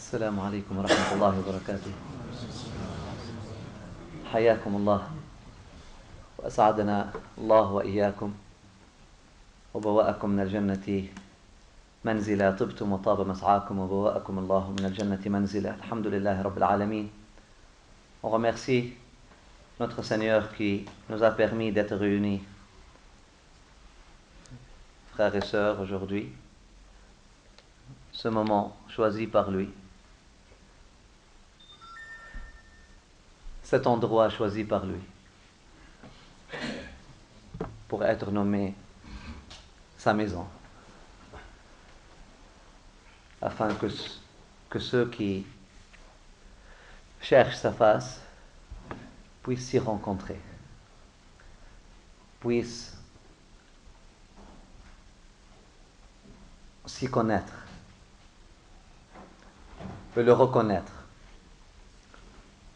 السلام عليكم ورحمة الله وبركاته. حياكم الله وأسعدنا الله وإياكم وبوأكم من الجنة منزلا طبتم وطاب مسعاكم وبوأكم الله من الجنة منزلا. الحمد لله رب العالمين. On remercie notre Seigneur qui nous a permis d'être réunis, frères et sœurs, aujourd'hui, ce moment choisi par lui, cet endroit choisi par lui, pour être nommé sa maison, afin que ceux qui cherchent sa face puissent s'y rencontrer, puissent s'y connaître, le reconnaître,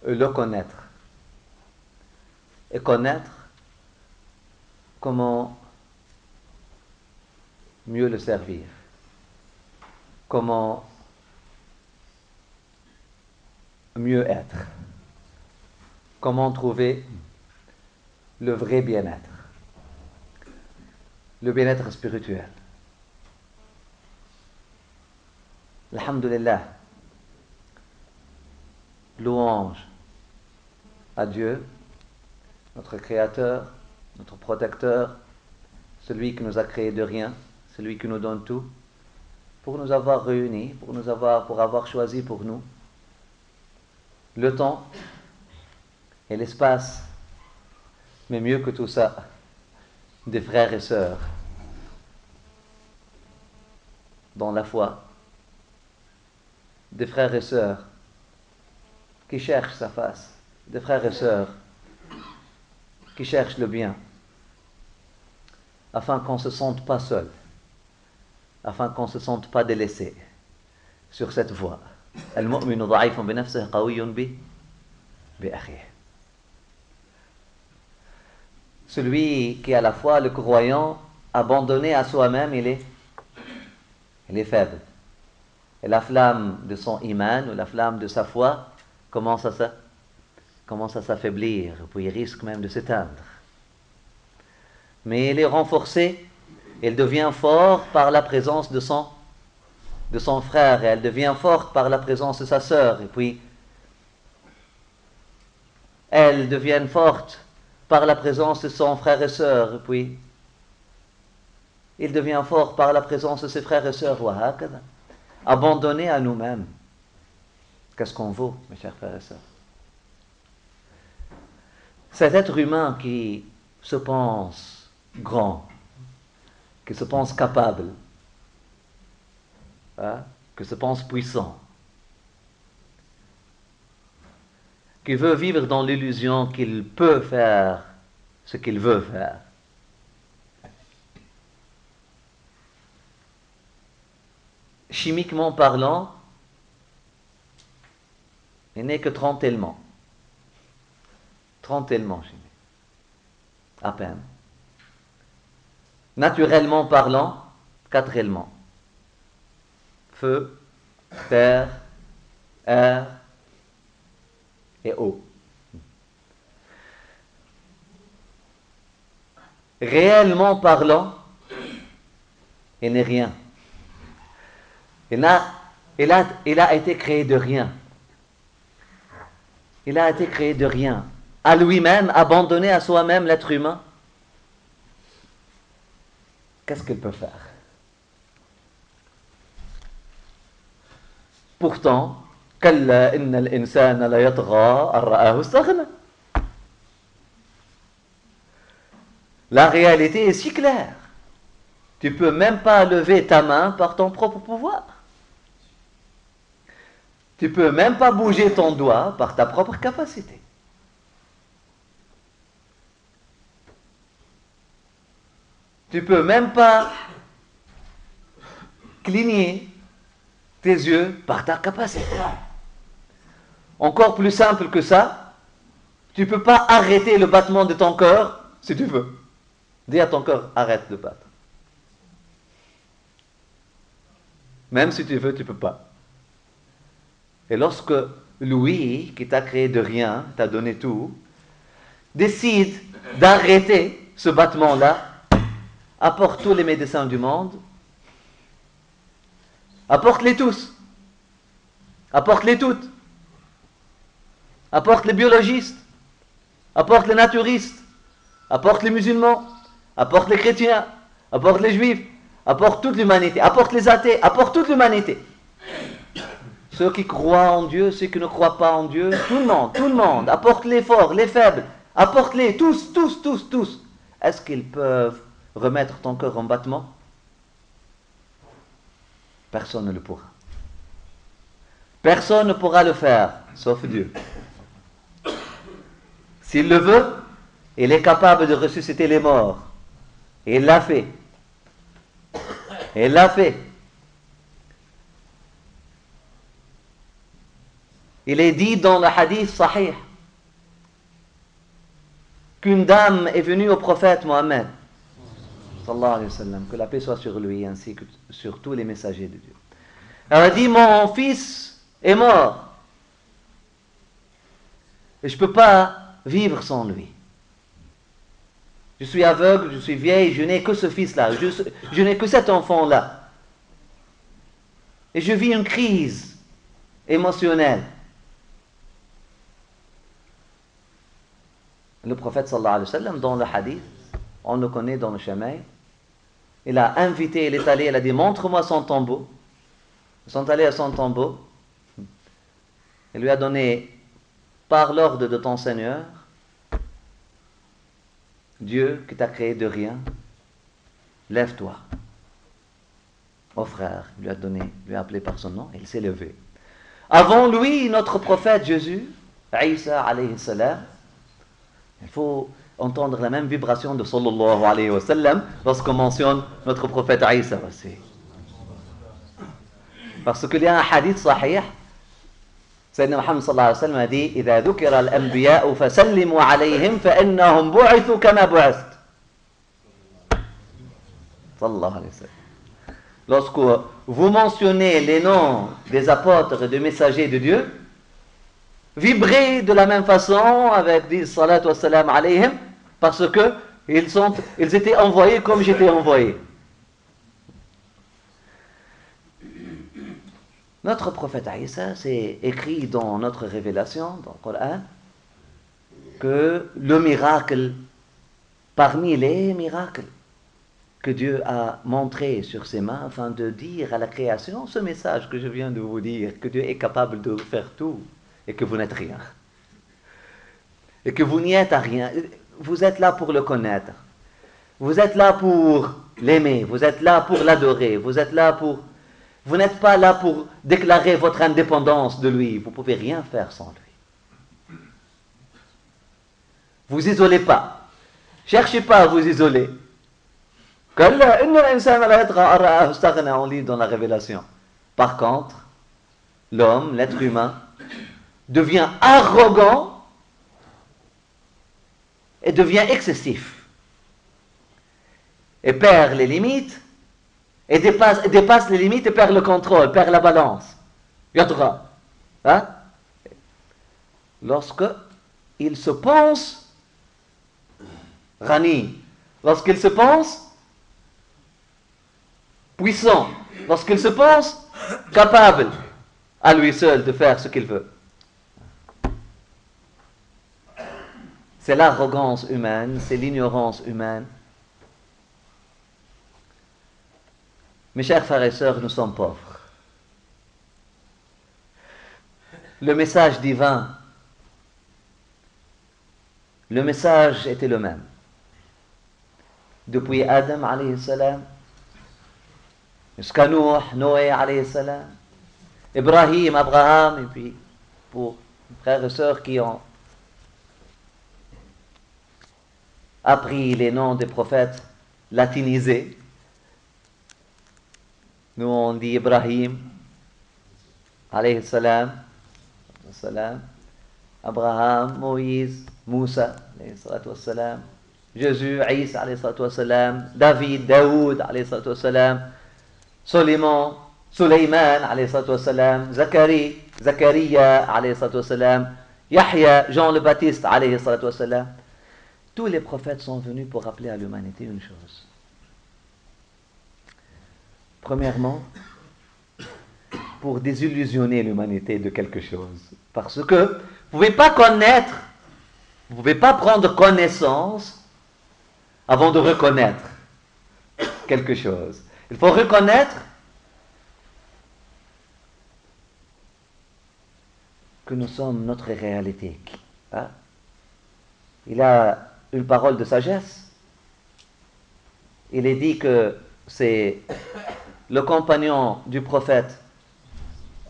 le connaître, et connaître comment mieux le servir, comment mieux être, comment trouver le vrai bien-être, le bien-être spirituel. Alhamdulillah, louange à Dieu, notre Créateur, notre Protecteur, celui qui nous a créés de rien, celui qui nous donne tout, pour nous avoir réunis, pour avoir choisi pour nous le temps et l'espace, mais mieux que tout ça, des frères et sœurs dans la foi, des frères et sœurs qui cherchent sa face, des frères et sœurs qui cherchent le bien, afin qu'on ne se sente pas seul, afin qu'on ne se sente pas délaissé sur cette voie. Al-mu'minu dha'ifun bi nafsihi qawiyyun bi akhihi. Celui qui est à la fois le croyant, abandonné à soi-même, il est faible. Et la flamme de son iman, ou la flamme de sa foi, commence à s'affaiblir, puis il risque même de s'éteindre. Mais il est renforcé, il devient fort par la présence de son frère, et elle devient forte par la présence de sa sœur, et puis elles deviennent fortes par la présence de son frère et sœur, et puis il devient fort par la présence de ses frères et sœurs, abandonné à nous-mêmes. Qu'est-ce qu'on vaut, mes chers frères et sœurs? Cet être humain qui se pense grand, qui se pense capable, qui se pense puissant, qui veut vivre dans l'illusion qu'il peut faire ce qu'il veut faire. Chimiquement parlant, il n'est que 30 éléments. 30 éléments chimiques. À peine. Naturellement parlant, 4 éléments. Feu, terre, air et eau. Réellement parlant, il n'est rien. Il a été créé de rien. Il a été créé de rien. À lui-même, abandonné à soi-même, l'être humain, qu'est-ce qu'il peut faire? Pourtant, كلا إن الإنسان ليطغى أن رآه استغنى. La réalité est si claire. Tu ne peux même pas lever ta main par ton propre pouvoir. Tu ne peux même pas bouger ton doigt par ta propre capacité. Tu ne peux même pas cligner tes yeux par ta capacité. Encore plus simple que ça, tu ne peux pas arrêter le battement de ton cœur si tu veux. Dis à ton cœur, arrête de battre. Même si tu veux, tu ne peux pas. Et lorsque Louis, qui t'a créé de rien, t'a donné tout, décide d'arrêter ce battement-là, apporte tous les médecins du monde, apporte-les tous, apporte-les toutes, apporte les biologistes, apporte les naturistes, apporte les musulmans, apporte les chrétiens, apporte les juifs, apporte toute l'humanité, apporte les athées, apporte toute l'humanité. Ceux qui croient en Dieu, ceux qui ne croient pas en Dieu, tout le monde, apporte les forts, les faibles, apporte-les, tous, tous, tous, tous. Est-ce qu'ils peuvent remettre ton cœur en battement? Personne ne le pourra. Personne ne pourra le faire, sauf Dieu. S'il le veut, il est capable de ressusciter les morts. Et il l'a fait. Il l'a fait. Il est dit dans le hadith sahih qu'une dame est venue au prophète Mohammed, sallallahu alayhi wa sallam, que la paix soit sur lui ainsi que sur tous les messagers de Dieu. Elle a dit, mon fils est mort et je ne peux pas vivre sans lui. Je suis aveugle, je suis vieille, je n'ai que ce fils-là, je n'ai que cet enfant-là. Et je vis une crise émotionnelle. Le prophète sallallahu alayhi wa sallam, dans le hadith, on le connaît dans le Shamaï, il a invité, il est allé, il a dit, montre-moi son tombeau. Ils sont allés à son tombeau. Il lui a donné, par l'ordre de ton Seigneur, Dieu qui t'a créé de rien, lève-toi. Mon frère, il lui a donné, lui a appelé par son nom, et il s'est levé. Avant lui, notre prophète Jésus, Isa alayhi salam, il faut entendre la même vibration de sallallahu alayhi wa sallam lorsqu'on mentionne notre prophète Isa aussi. Parce qu'il y a un hadith sahih, Sayyidina Muhammad sallallahu alayhi wa sallam a dit إذا ذكر الأنبياء فسلموا عليهم فإنهم بعثوا كما بعثت. Sallallahu alayhi wa sallam. Lorsque vous mentionnez les noms des apôtres et des messagers de Dieu, vibrez de la même façon avec des salatu wa salam alayhim, parce que ils étaient envoyés comme j'étais envoyé. Notre prophète Isa, c'est écrit dans notre révélation, dans le Coran, que le miracle, parmi les miracles que Dieu a montré sur ses mains, afin de dire à la création ce message que je viens de vous dire, que Dieu est capable de faire tout, et que vous n'êtes rien. Et que vous n'y êtes à rien. Vous êtes là pour le connaître. Vous êtes là pour l'aimer. Vous êtes là pour l'adorer. Vous êtes là pour... Vous n'êtes pas là pour déclarer votre indépendance de lui. Vous ne pouvez rien faire sans lui. Vous isolez pas. Cherchez pas à vous isoler. On lit dans la Révélation. Par contre, l'homme, l'être humain, devient arrogant et devient excessif. Et perd les limites. Et dépasse les limites et perd le contrôle, perd la balance. Yadra. Hein? Lorsque il se pense Rani, lorsqu'il se pense puissant, lorsqu'il se pense capable à lui seul de faire ce qu'il veut. C'est l'arrogance humaine, c'est l'ignorance humaine. Mes chers frères et sœurs, nous sommes pauvres. Le message divin, le message était le même. Depuis Adam alayhi salam, jusqu'à Noé alayhi salam, Ibrahim, Abraham, et puis pour les frères et sœurs qui ont appris les noms des prophètes latinisés. Nous on dit Ibrahim, alayhi salam, Abraham, Moïse, Moussa, alayhi salam, Jésus, Isa, alayhi salam, David, Daoud, alayhi salam, Solomon, Suleyman, alayhi salatu wassalam, Zacharia, alayhi salatu wassalam, Yahya, Jean le Baptiste, alayhi salatu wassalam. Tous les prophètes sont venus pour rappeler à l'humanité une chose. Premièrement, pour désillusionner l'humanité de quelque chose. Parce que vous ne pouvez pas connaître, vous ne pouvez pas prendre connaissance avant de reconnaître quelque chose. Il faut reconnaître que nous sommes notre réalité. Hein? Il a une parole de sagesse. Il est dit que c'est le compagnon du prophète,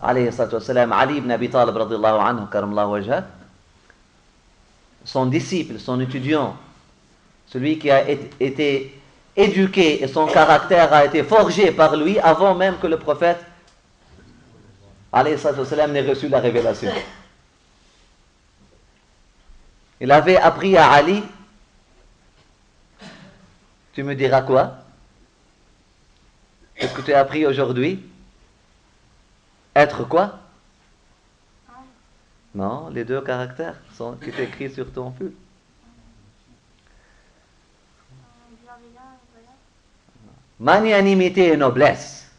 alayhi salatu wassalam, Ali ibn Abi Talib, radiyallahu anhu, karamallahu wajhah, son disciple, son étudiant, celui qui a été éduqué et son caractère a été forgé par lui avant même que le prophète, alayhi salatu wassalam, n'ait reçu la révélation. Il avait appris à Ali, tu me diras quoi? Qu'est-ce que tu as appris aujourd'hui? Être quoi? Non, les deux caractères qui sont écrits sur ton pull. Magnanimité et noblesse.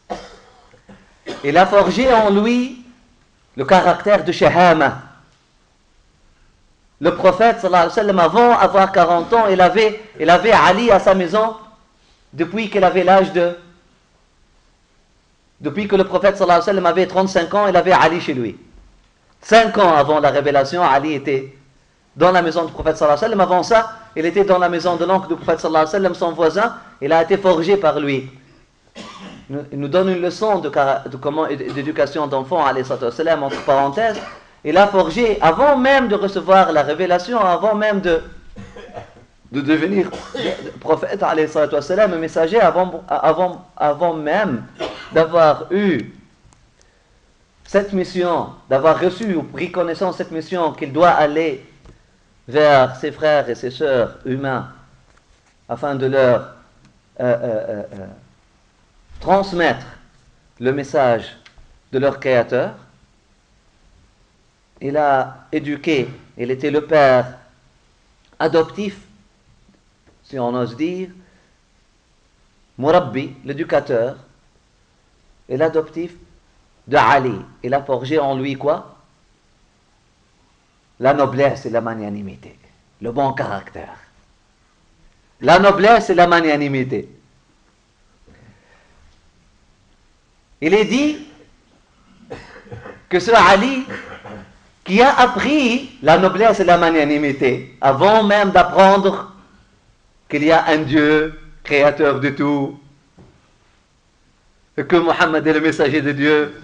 Il a forgé en lui le caractère de Shahama. Le prophète, sallallahu alayhi wa sallam, avant avoir 40 ans, il avait Ali à sa maison depuis qu'il avait l'âge de... Depuis que le prophète, sallallahu alayhi wa sallam, avait 35 ans, il avait Ali chez lui. 5 ans avant la révélation, Ali était dans la maison du prophète, sallallahu alayhi wa sallam. Avant ça, il était dans la maison de l'oncle du prophète, sallallahu alayhi wa sallam, son voisin. Il a été forgé par lui. Il nous donne une leçon d'éducation d'enfant, alayhi sallam, entre parenthèses. Il a forgé, avant même de recevoir la révélation, avant même de devenir prophète, alayhi sallam, messager, avant même d'avoir eu cette mission, d'avoir reçu ou pris connaissance de cette mission, qu'il doit aller vers ses frères et ses sœurs humains afin de leur transmettre le message de leur Créateur. Il a éduqué, il était le père adoptif, si on ose dire, Murabbi, l'éducateur, et l'adoptif de Ali. Il a forgé en lui quoi? La noblesse et la magnanimité, le bon caractère. La noblesse et la magnanimité. Il est dit que ce Ali qui a appris la noblesse et la magnanimité avant même d'apprendre qu'il y a un Dieu créateur de tout et que Mohammed est le messager de Dieu,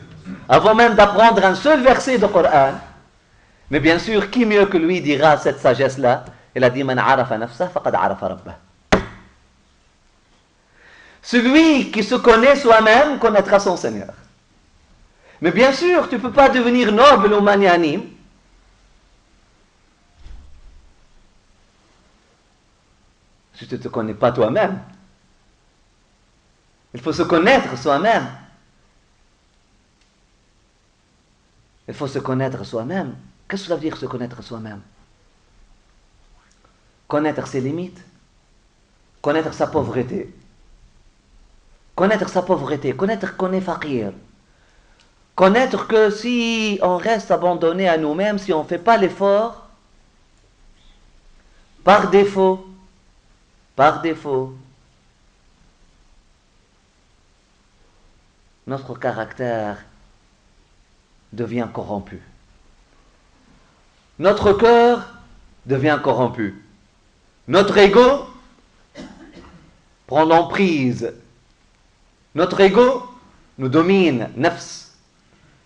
avant même d'apprendre un seul verset du Coran. Mais bien sûr, qui mieux que lui dira cette sagesse-là? Il a dit Man arafa nafsah faqad arafa rabbah. Celui qui se connaît soi-même connaîtra son Seigneur. Mais bien sûr, tu ne peux pas devenir noble ou magnanime si tu ne te connais pas toi-même. Il faut se connaître soi-même. Il faut se connaître soi-même. Qu'est-ce que ça veut dire se connaître soi-même? Connaître ses limites, connaître sa pauvreté. Connaître sa pauvreté, connaître qu'on est fakir. Connaître que si on reste abandonné à nous-mêmes, si on ne fait pas l'effort, par défaut, notre caractère devient corrompu. Notre cœur devient corrompu. Notre ego prend l'emprise. Notre ego nous domine. Nafs.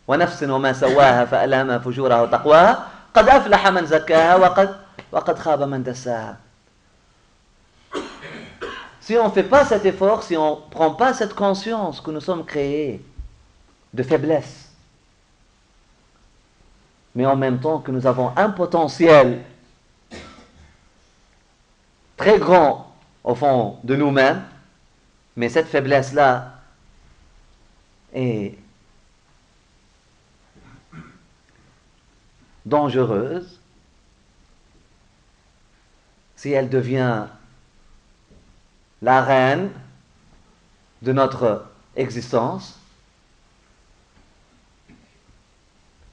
ونفس وما سواها فألهمها فجورها وتقواها قد أفلح من زكاها وقد خاب من دساها. Si on ne fait pas cet effort, si on ne prend pas cette conscience que nous sommes créés de faiblesse, mais en même temps que nous avons un potentiel très grand au fond de nous-mêmes, mais cette faiblesse-là est dangereuse si elle devient la reine de notre existence.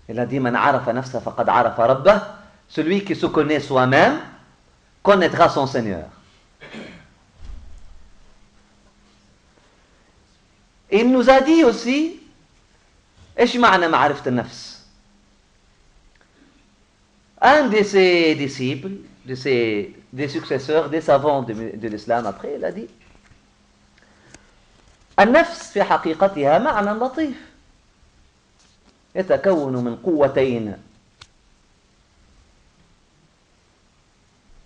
Il a dit Man arafa nafsa faqad arafa rabbah. Celui qui se connaît soi-même connaîtra son Seigneur. Et il nous a dit aussi ايش معنى معرفة النفس. Un de ses disciples, des successeurs, des savants de l'islam après, il a dit النفس في حقيقتها معنى لطيف يتكون من قوتين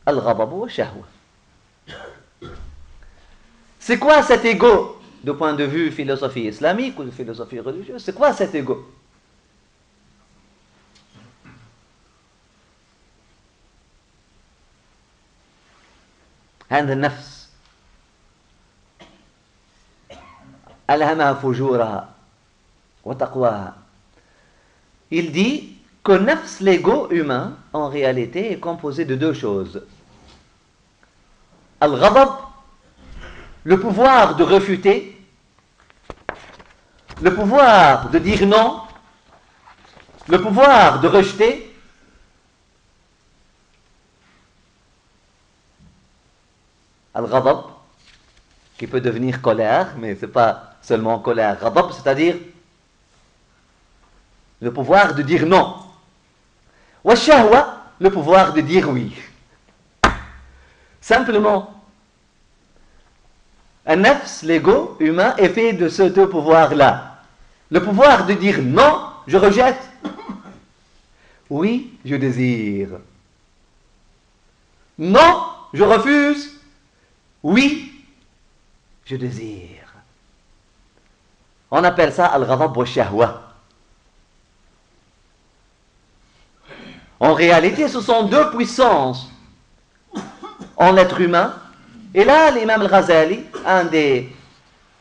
الغضب والشهوة. C'est quoi cet ego du point de vue philosophie islamique ou de philosophie religieuse? C'est quoi cet ego? عند النفس ألهمها فجورها وتقواها. Il dit que nafs, l'ego humain, en réalité, est composé de deux choses. Al-ghadab, le pouvoir de refuter, le pouvoir de dire non, le pouvoir de rejeter. Al-ghadab, qui peut devenir colère, mais ce n'est pas seulement colère. Ghadab, c'est-à-dire le pouvoir de dire non. Wa shahwa, le pouvoir de dire oui. Simplement, un nafs, l'ego humain, est fait de ces deux pouvoirs-là. Le pouvoir de dire non, je rejette. Oui, je désire. Non, je refuse. Oui, je désire. On appelle ça al-ghadab wa shahwa. En réalité, ce sont deux puissances en l'être humain. Et là, l'imam al-Ghazali, un des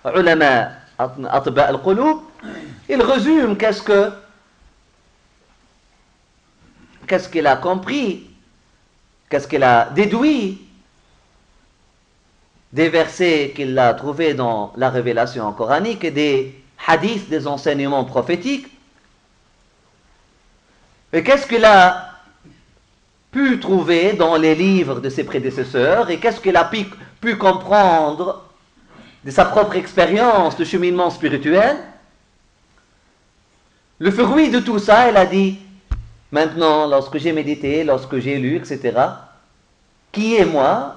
ulama atba al-qulub, il résume qu'est-ce qu'il a compris, qu'est-ce qu'il a déduit des versets qu'il a trouvés dans la révélation coranique et des hadiths, des enseignements prophétiques. Et qu'est-ce qu'il a pu trouver dans les livres de ses prédécesseurs et qu'est-ce qu'il a pu comprendre de sa propre expérience de cheminement spirituel. Le fruit de tout ça, il a dit, maintenant, lorsque j'ai médité, lorsque j'ai lu, etc., qui est moi?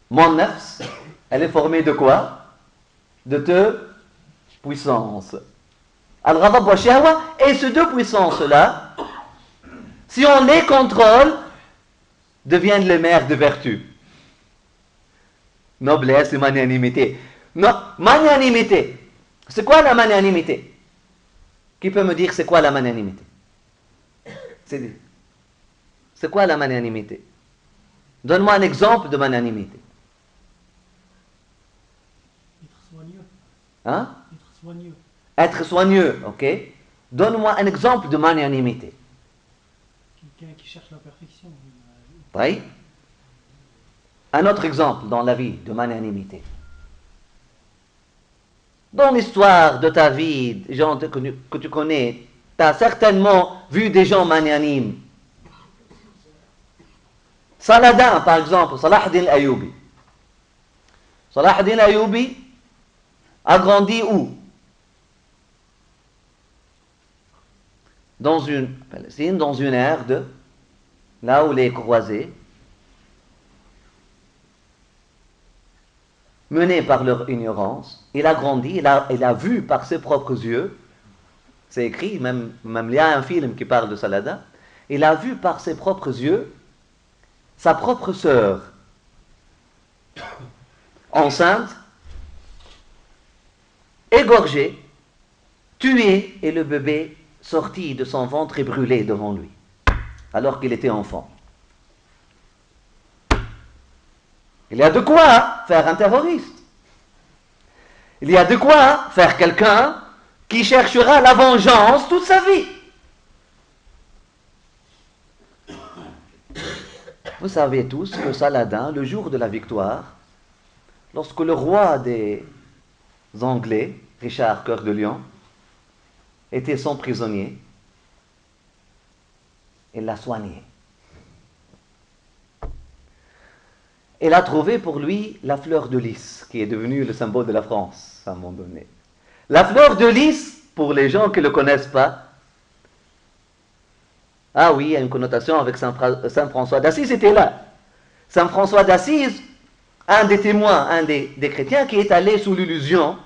Mon nafs, elle est formée de quoi? De deux puissances. Al-ghadab wa shahwa, et ces deux puissances-là, si on les contrôle, deviennent les mères de vertu. Noblesse et magnanimité. Non, magnanimité. C'est quoi la magnanimité? Qui peut me dire c'est quoi la magnanimité? C'est quoi la magnanimité? Donne-moi un exemple de magnanimité. Être soigneux. Hein? Être soigneux. Être soigneux, ok? Donne-moi un exemple de magnanimité. Quelqu'un qui cherche la perfection. Oui. Un autre exemple dans la vie de magnanimité. Dans l'histoire de ta vie, gens que tu connais, tu as certainement vu des gens magnanimes. Saladin, par exemple, Salah ad-Din al-Ayyubi. Salah ad-Din al-Ayyubi a grandi où? Dans une Palestine, dans une ère de là où les croisés, menés par leur ignorance, il a grandi, il a vu par ses propres yeux, c'est écrit, même il y a un film qui parle de Saladin, il a vu par ses propres yeux sa propre sœur, enceinte, égorgée, tuée, et le bébé sorti de son ventre et brûlé devant lui, alors qu'il était enfant. Il y a de quoi faire un terroriste. Il y a de quoi faire quelqu'un qui cherchera la vengeance toute sa vie. Vous savez tous que Saladin, le jour de la victoire, lorsque le roi des Anglais, Richard Cœur de Lion, était son prisonnier, il l'a soigné. Il a trouvé pour lui la fleur de lys, qui est devenue le symbole de la France à un moment donné. La fleur de lys, pour les gens qui ne le connaissent pas, ah oui, il y a une connotation avec Saint François d'Assise était là. Saint François d'Assise, un des témoins, un des chrétiens qui est allé sous l'illusion,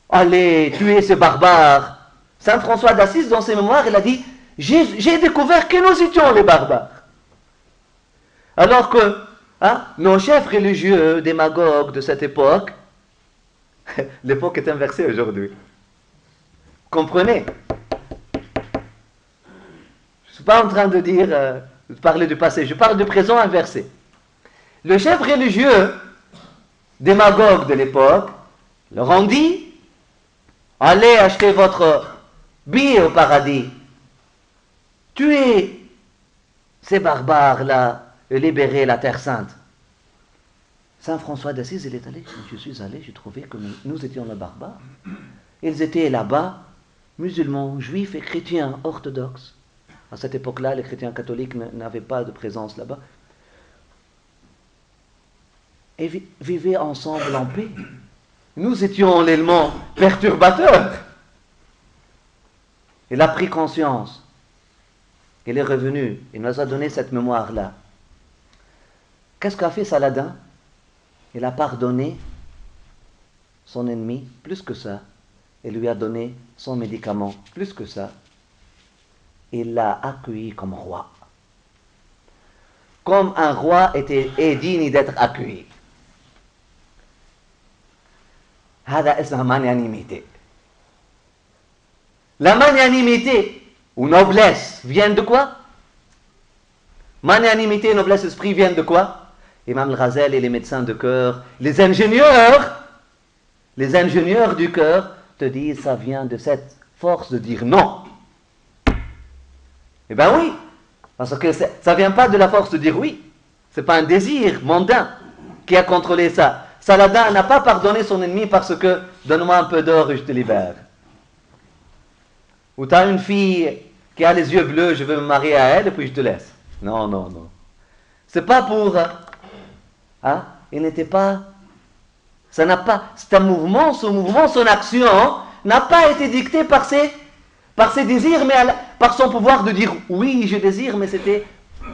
allez tuer ces barbares. Saint François d'Assise, dans ses mémoires, il a dit, j'ai découvert que nous étions les barbares. Alors que nos chefs religieux, démagogues de cette époque, l'époque est inversée aujourd'hui. Comprenez? Je ne suis pas en train de dire, de parler du passé, je parle du présent inversé. Le chef religieux, démagogue de l'époque, leur ont dit, allez acheter votre billet au paradis, tuez ces barbares-là et libérez la Terre Sainte. Saint François d'Assise, il est allé, je suis allé, j'ai trouvé que nous étions les barbares. Ils étaient là-bas, musulmans, juifs et chrétiens orthodoxes. À cette époque-là, les chrétiens catholiques n'avaient pas de présence là-bas. Et vivaient ensemble en paix. Nous étions l'élément perturbateur. Il a pris conscience. Il est revenu. Il nous a donné cette mémoire-là. Qu'est-ce qu'a fait Saladin? Il a pardonné son ennemi, plus que ça. Il lui a donné son médicament, plus que ça. Il l'a accueilli comme roi. Comme un roi est digne d'être accueilli. هذا اسمها magnanimité. La magnanimité ou noblesse vient de quoi? Magnanimité, noblesse, esprit viennent de quoi? Imam Al-Ghazali et les médecins de cœur, les ingénieurs du cœur te disent ça vient de cette force de dire non. Eh bien oui, parce que ça ne vient pas de la force de dire oui. Ce n'est pas un désir mondain qui a contrôlé ça. Saladin n'a pas pardonné son ennemi parce que donne-moi un peu d'or et je te libère. Ou tu as une fille qui a les yeux bleus, je veux me marier à elle et puis je te laisse. Non, non, non. C'est pas pour... il n'était pas... Ça n'a pas... C'est un mouvement, son action n'a pas été dicté par ses désirs, mais par son pouvoir de dire oui, je désire, mais c'était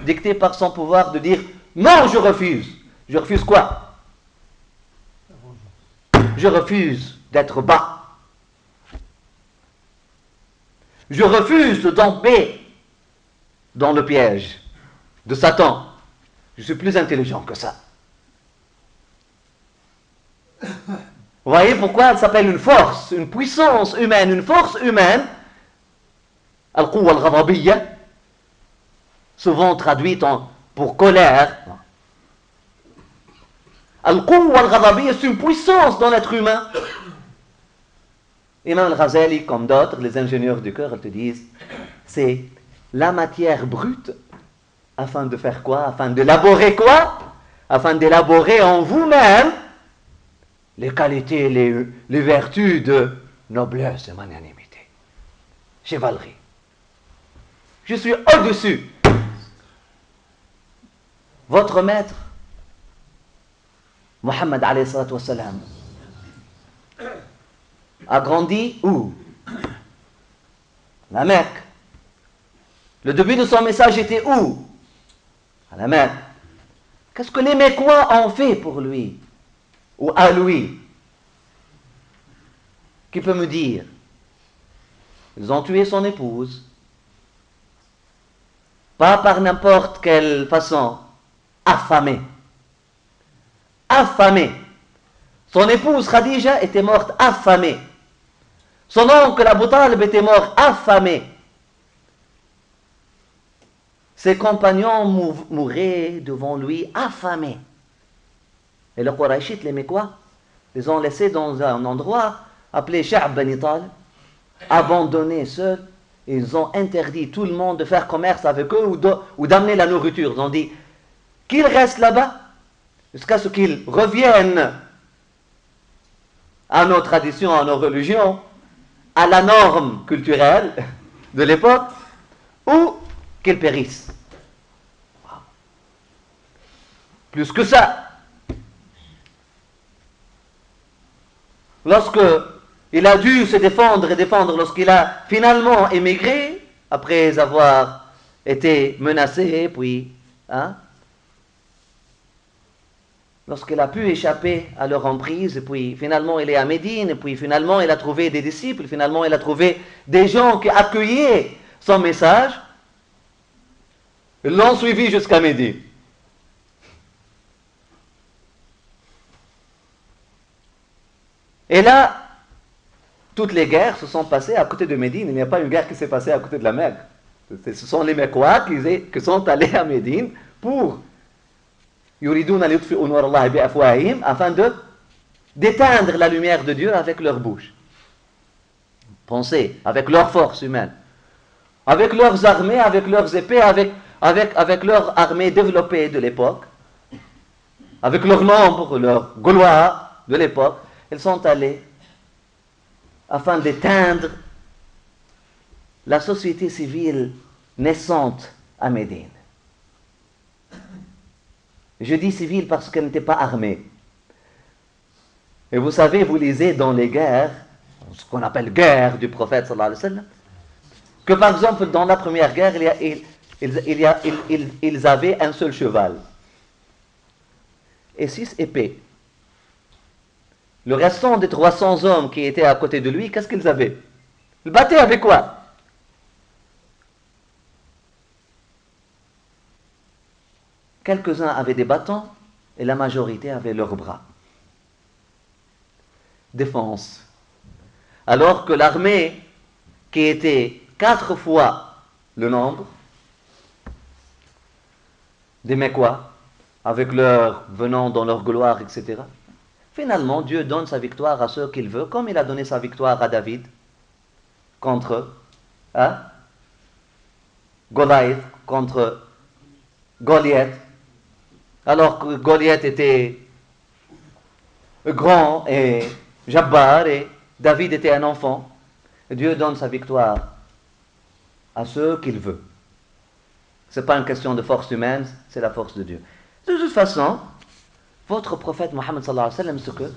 dicté par son pouvoir de dire non, je refuse. Je refuse quoi? Je refuse d'être bas. Je refuse de tomber dans le piège de Satan. Je suis plus intelligent que ça. Vous voyez pourquoi elle s'appelle une force, une puissance humaine, une force humaine, al-quwwa al-ghadabiyya, souvent traduite pour colère. Al-quwwa al-ghadabiyya, c'est une puissance dans l'être humain. Imam Al-Ghazali, comme d'autres, les ingénieurs du cœur, ils te disent, c'est la matière brute, afin de faire quoi? Afin d'élaborer quoi? Afin d'élaborer en vous-même les qualités, les vertus de noblesse et magnanimité, chevalerie. Je suis au-dessus. Votre maître, Mohammed alayhi salatu wassalam, a grandi où? À la Mecque. Le début de son message était où? À la Mecque. Qu'est-ce que les Mecquois ont fait pour lui? Ou à lui? Qui peut me dire? Ils ont tué son épouse. Pas par n'importe quelle façon. Affamé. Affamé. Son épouse Khadija était morte affamée. Son oncle Abu Talib était mort affamé. Ses compagnons mouraient devant lui affamés. Et les Qurayshites, les Mecquois, les ont laissés dans un endroit appelé Sha'b Bani Talib, abandonnés seuls. Ils ont interdit tout le monde de faire commerce avec eux ou d'amener la nourriture. Ils ont dit qu'ils restent là-bas jusqu'à ce qu'ils reviennent à nos traditions, à nos religions, à la norme culturelle de l'époque, ou qu'ils périssent. Plus que ça, lorsque il a dû se défendre et défendre, lorsqu'il a finalement émigré, après avoir été menacé, puis, lorsqu'il a pu échapper à leur emprise, et puis finalement il est à Médine, et puis finalement il a trouvé des disciples, finalement il a trouvé des gens qui accueillaient son message, ils l'ont suivi jusqu'à Médine. Et là, toutes les guerres se sont passées à côté de Médine. Il n'y a pas une guerre qui s'est passée à côté de la Mecque. Ce sont les Mecquois qui sont allés à Médine pour afin d'éteindre la lumière de Dieu avec leur bouche. Pensez, avec leur force humaine, avec leurs armées, avec leurs épées, avec leur armée développée de l'époque, avec leur nombre, leur gloire de l'époque, ils sont allés afin d'éteindre la société civile naissante à Médine. Je dis civile parce qu'elle n'était pas armée. Et vous savez, vous lisez dans les guerres, ce qu'on appelle guerre du prophète sallallahu alayhi wa sallam, que par exemple dans la première guerre, ils avaient un seul cheval et 6 épées. Le restant des 300 hommes qui étaient à côté de lui, qu'est-ce qu'ils avaient? Ils battaient avec quoi? Quelques-uns avaient des bâtons et la majorité avait leurs bras. Défense. Alors que l'armée, qui était 4 fois le nombre des Mecquois, avec leur venant dans leur gloire, etc., finalement, Dieu donne sa victoire à ceux qu'il veut, comme il a donné sa victoire à David contre Goliath, contre Goliath. Alors que Goliath était grand et Jabbar et David était un enfant, Dieu donne sa victoire à ceux qu'il veut. Ce n'est pas une question de force humaine, c'est la force de Dieu. De toute façon, votre prophète Mohammed sallallahu alayhi wa sallam, ce que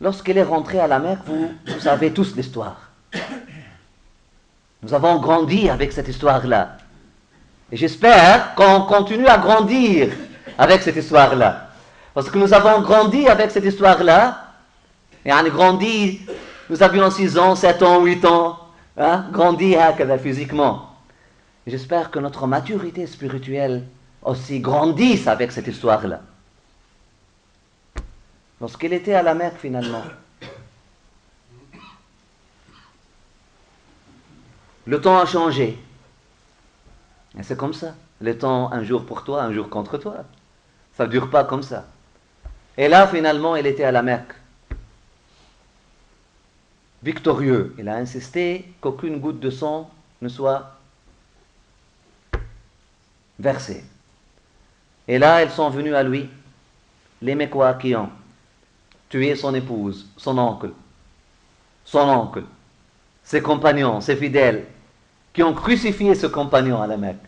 lorsqu'il est rentré à la Mecque, vous savez tous l'histoire. Nous avons grandi avec cette histoire-là. Et j'espère qu'on continue à grandir avec cette histoire-là. Parce que nous avons grandi avec cette histoire-là. Et on a grandi, nous avions 6 ans, 7 ans, 8 ans. Grandi physiquement. Et j'espère que notre maturité spirituelle aussi grandisse avec cette histoire-là. Lorsqu'il était à la Mecque finalement, le temps a changé. Et c'est comme ça. Le temps, un jour pour toi, un jour contre toi. Ça ne dure pas comme ça. Et là, finalement, il était à la Mecque. Victorieux. Il a insisté qu'aucune goutte de sang ne soit versée. Et là, ils sont venus à lui, les Mecquois qui ont tué son épouse, son oncle, ses compagnons, ses fidèles, qui ont crucifié ce compagnon à la Mecque.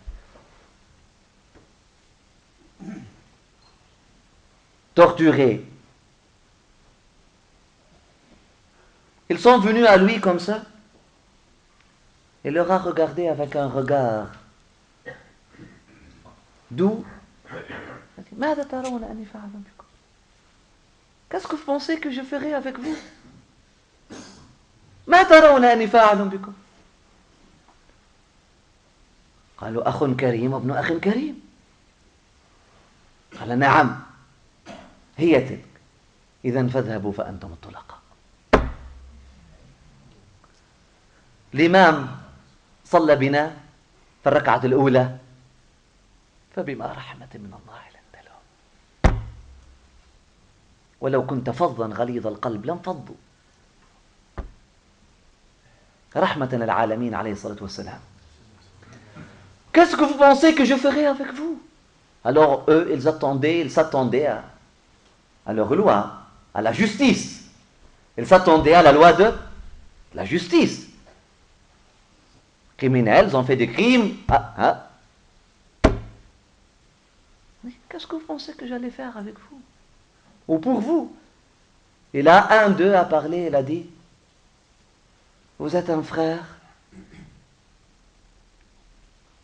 Torturé. Ils sont venus à lui comme ça. Il leur a regardé avec un regard doux. Qu'est-ce que vous pensez que je ferai avec vous? ما ترون أني فاعل بكم؟ قالوا أخ كريم وابن أخ كريم. قال نعم هي تلك إذا فاذهبوا فأنتم الطلقاء. الإمام صلى بنا في الركعة الأولى فبما رحمة من الله لنت لهم ولو كنت فظا غليظ القلب لانفضوا. Rahmatan al-alamin alayhi salatu wassalam. Qu'est-ce que vous pensez que je ferai avec vous? Alors eux, ils s'attendaient à leur loi, à la justice. Ils s'attendaient à la loi de la justice. Criminels ont fait des crimes. Mais qu'est-ce que vous pensez que j'allais faire avec vous? Ou pour vous? Et là, un d'eux a parlé, il a dit, vous êtes un frère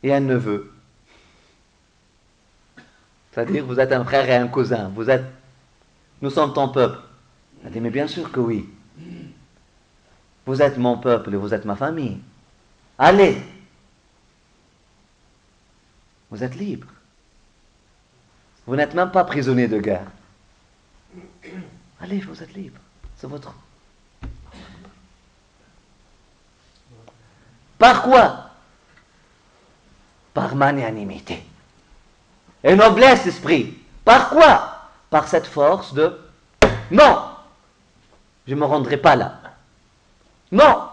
et un neveu. C'est-à-dire, vous êtes un frère et un cousin. Nous sommes ton peuple. Il a dit, mais bien sûr que oui. Vous êtes mon peuple et vous êtes ma famille. Allez. Vous êtes libre. Vous n'êtes même pas prisonnier de guerre. Allez, vous êtes libre. C'est votre... Par quoi? Par magnanimité. Et noblesse d'esprit. Par quoi? Par cette force de... Non! Je ne me rendrai pas là. Non!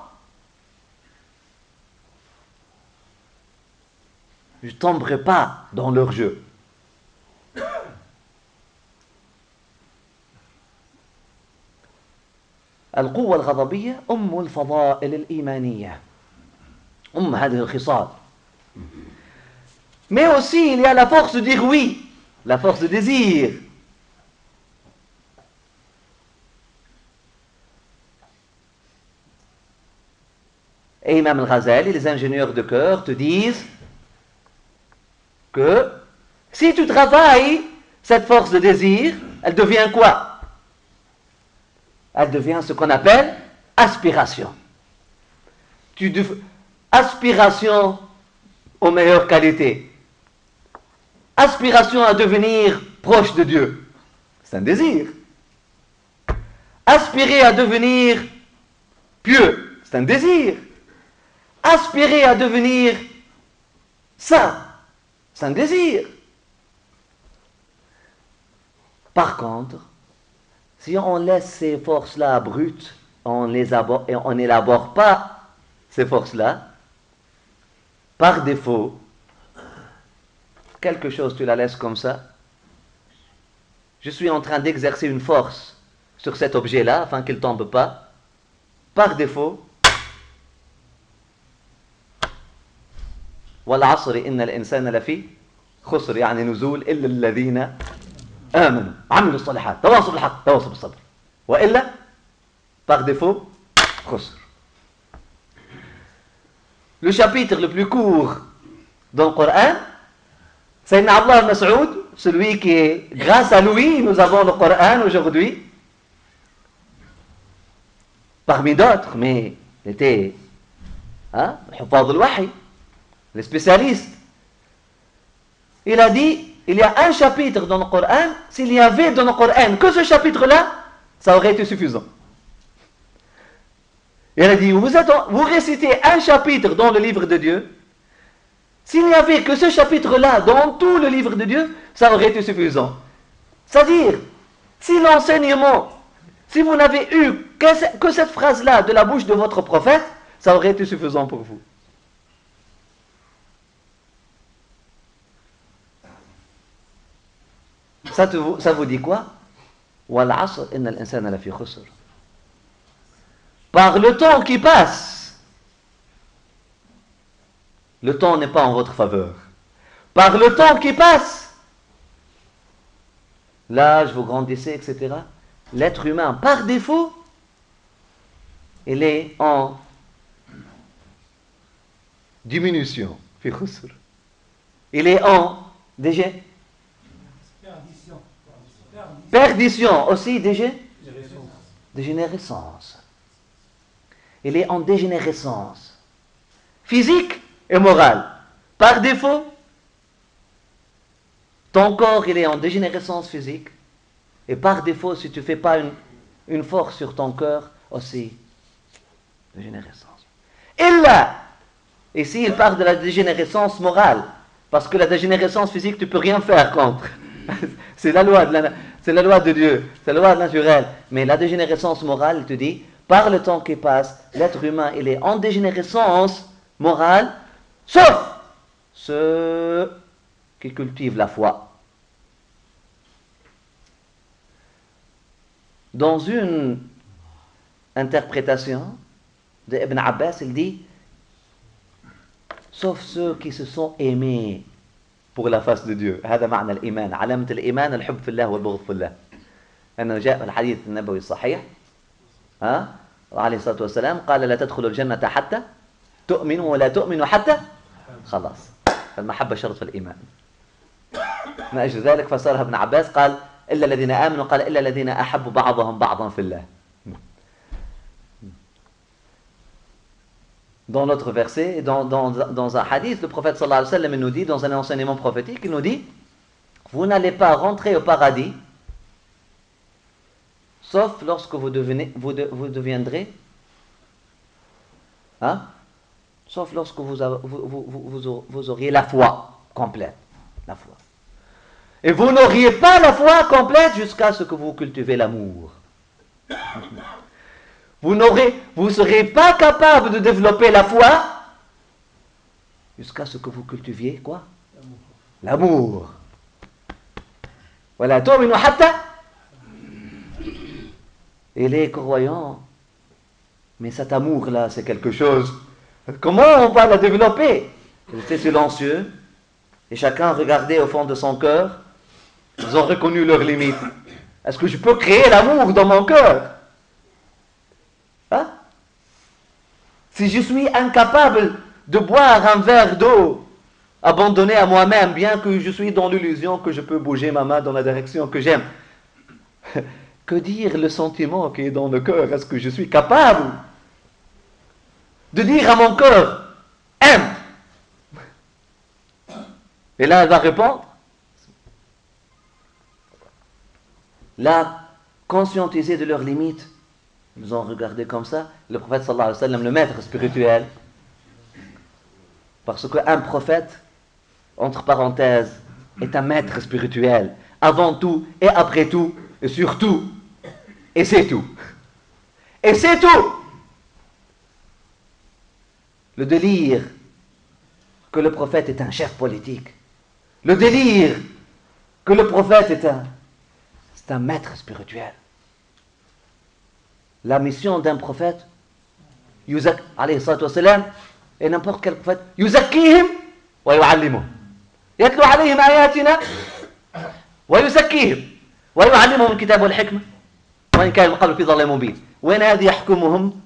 Je ne tomberai pas dans leur jeu. القوة الغضبية أم الفضائل الإيمانية هذه الخصال. Mais aussi il y a la force de dire oui, la force de désir. Et Imam al-Ghazali, les ingénieurs de cœur te disent que si tu travailles cette force de désir, elle devient quoi? Elle devient ce qu'on appelle aspiration. Aspiration aux meilleures qualités. Aspiration à devenir proche de Dieu. C'est un désir. Aspirer à devenir pieux. C'est un désir. Aspirer à devenir saint. C'est un désir. Par contre, si on laisse ces forces-là brutes, on n'élabore pas ces forces-là, par défaut, quelque chose, tu la laisses comme ça. Je suis en train d'exercer une force sur cet objet-là, afin qu'il ne tombe pas. Par défaut, والعصر إن الإنسان لفي خسر يعني نزول إلا الذين آمنوا عملوا الصالحات تواصوا بالحق تواصوا بالصبر وإلا par défaut خسر. Le chapitre le plus court dans le Coran, c'est Abdullah al-Mas'oud, celui qui est, grâce à lui, nous avons le Coran aujourd'hui, parmi d'autres, mais il était Hufaz al-Wahy, les spécialistes. Il a dit, il y a un chapitre dans le Coran, s'il y avait dans le Coran que ce chapitre-là, ça aurait été suffisant. Il a dit, vous récitez un chapitre dans le livre de Dieu, s'il n'y avait que ce chapitre-là dans tout le livre de Dieu, ça aurait été suffisant. C'est-à-dire, si l'enseignement, si vous n'avez eu que cette phrase-là de la bouche de votre prophète, ça aurait été suffisant pour vous. Ça vous dit quoi? وَالْعَصْرِ إِنَّ الْإِنسَانَ لَفِي خُسْرٍ. Par le temps qui passe, le temps n'est pas en votre faveur. Par le temps qui passe, l'âge, vous grandissez, etc. L'être humain, par défaut, il est en diminution. Il est en perdition aussi, dégénérescence. Il est en dégénérescence physique et morale. Par défaut, ton corps il est en dégénérescence physique, et par défaut, si tu ne fais pas une force sur ton cœur, aussi dégénérescence. Et là, ici il parle de la dégénérescence morale, parce que la dégénérescence physique tu ne peux rien faire contre. C'est la loi de Dieu, c'est la loi naturelle. Mais la dégénérescence morale, il te dit, par le temps qui passe, l'être humain, il est en dégénérescence morale, sauf ceux qui cultivent la foi. Dans une interprétation de Ibn Abbas, il dit sauf ceux qui se sont aimés pour la face de Dieu. هذا معنى الإيمان. علامة الإيمان الحب في الله والبغض في الله. أنه جاء في الحديث النبوي الصحيح عليه الصلاة والسلام قال لا تدخلوا الجنة حتى تؤمنوا ولا تؤمنوا حتى خلاص. المحبة شرط في الإيمان. من أجل ذلك فسرها ابن عباس قال إلا الذين آمنوا قال إلا الذين أحبوا بعضهم بعضا في الله. Dans notre verset, dans un hadith, le prophète sallallahu alayhi wa sallam nous dit, dans un enseignement prophétique, il nous dit vous n'allez pas rentrer au paradis sauf lorsque vous deviendrez sauf lorsque vous auriez la foi complète. La foi. Et vous n'auriez pas la foi complète jusqu'à ce que vous cultivez l'amour. Vous ne serez pas capable de développer la foi jusqu'à ce que vous cultiviez quoi? L'amour. Voilà, et les croyants, mais cet amour-là, c'est quelque chose. Comment on va la développer? Ils étaient silencieux et chacun regardait au fond de son cœur. Ils ont reconnu leurs limites. Est-ce que je peux créer l'amour dans mon cœur? Si je suis incapable de boire un verre d'eau abandonné à moi-même, bien que je suis dans l'illusion que je peux bouger ma main dans la direction que j'aime, que dire le sentiment qui est dans le cœur? Est-ce que je suis capable de dire à mon cœur aime? Et là, elle va répondre. Là, conscientisés de leurs limites, ils ont regardé comme ça. Le prophète sallallahu alayhi wa sallam, le maître spirituel, parce qu'un prophète, entre parenthèses, est un maître spirituel, avant tout et après tout, et surtout, et c'est tout. Et c'est tout. Le délire que le prophète est un chef politique, le délire que le prophète c'est un maître spirituel. La mission d'un prophète, alayhi salatu wassalam, et n'importe quel prophète, yuzakkihim wa yu'allimuhum. Yatlu alayhim ayatina wa yuzakkihim wa yu'allimuhum al-kitab wal hikmah wa in kanu min qabl fi dhalalin mubin. وين هذه يحكمهم؟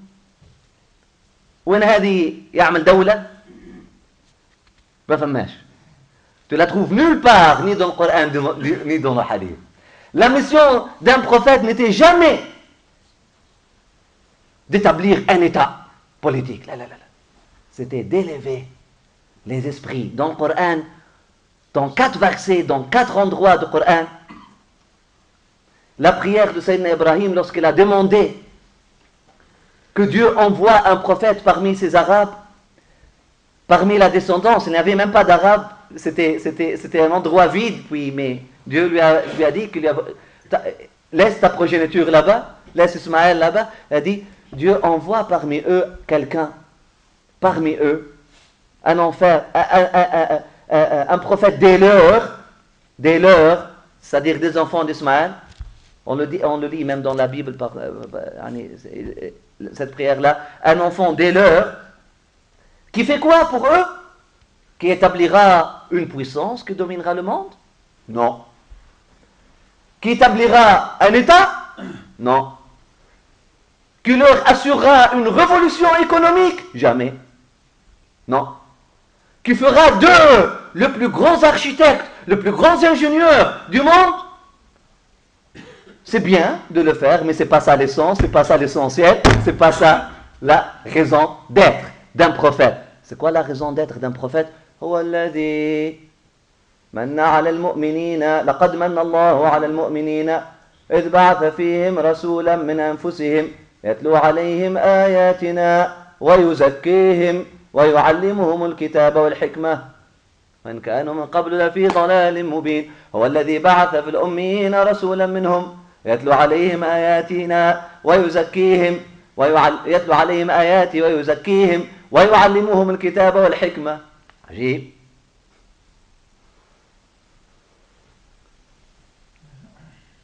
وين هذه يعمل دولة؟ ما فماش. Tu la trouves nulle part, ni dans le Coran, ni dans le hadith. La mission d'un prophète n'était jamais d'établir un état politique. Là. C'était d'élever les esprits. Dans le Coran, dans 4 versets, dans 4 endroits du Coran, la prière de Sayyidina Ibrahim lorsqu'il a demandé que Dieu envoie un prophète parmi ses Arabes, parmi la descendance, il n'y avait même pas d'Arabes, c'était un endroit vide, mais Dieu lui a dit laisse ta progéniture là-bas, laisse Ismaël là-bas. Il a dit Dieu envoie parmi eux quelqu'un, parmi eux, un prophète des leurs, c'est-à-dire des enfants d'Ismaël. On le lit même dans la Bible, cette prière-là, un enfant des leurs, qui fait quoi pour eux? Qui établira une puissance qui dominera le monde? Non. Qui établira un État? Non. Qui leur assurera une révolution économique? Jamais. Non. Qui fera d'eux le plus grand architecte, le plus grand ingénieur du monde? C'est bien de le faire, mais ce n'est pas ça l'essence, ce n'est pas ça l'essentiel, ce n'est pas ça la raison d'être d'un prophète. C'est quoi la raison d'être d'un prophète? هو الذي من على المؤمنين لقد من الله على المؤمنين إذ بعث فيهم رسولا من أنفسهم يتلو عليهم آياتنا ويزكيهم ويعلمهم الكتاب والحكمة وإن كانوا من قبل لفي ضلال مبين هو الذي بعث في الأميين رسولا منهم يتلو عليهم آياتنا ويزكيهم ويتلو عليهم آياتي ويزكيهم ويعلمهم الكتاب والحكمة. عجيب.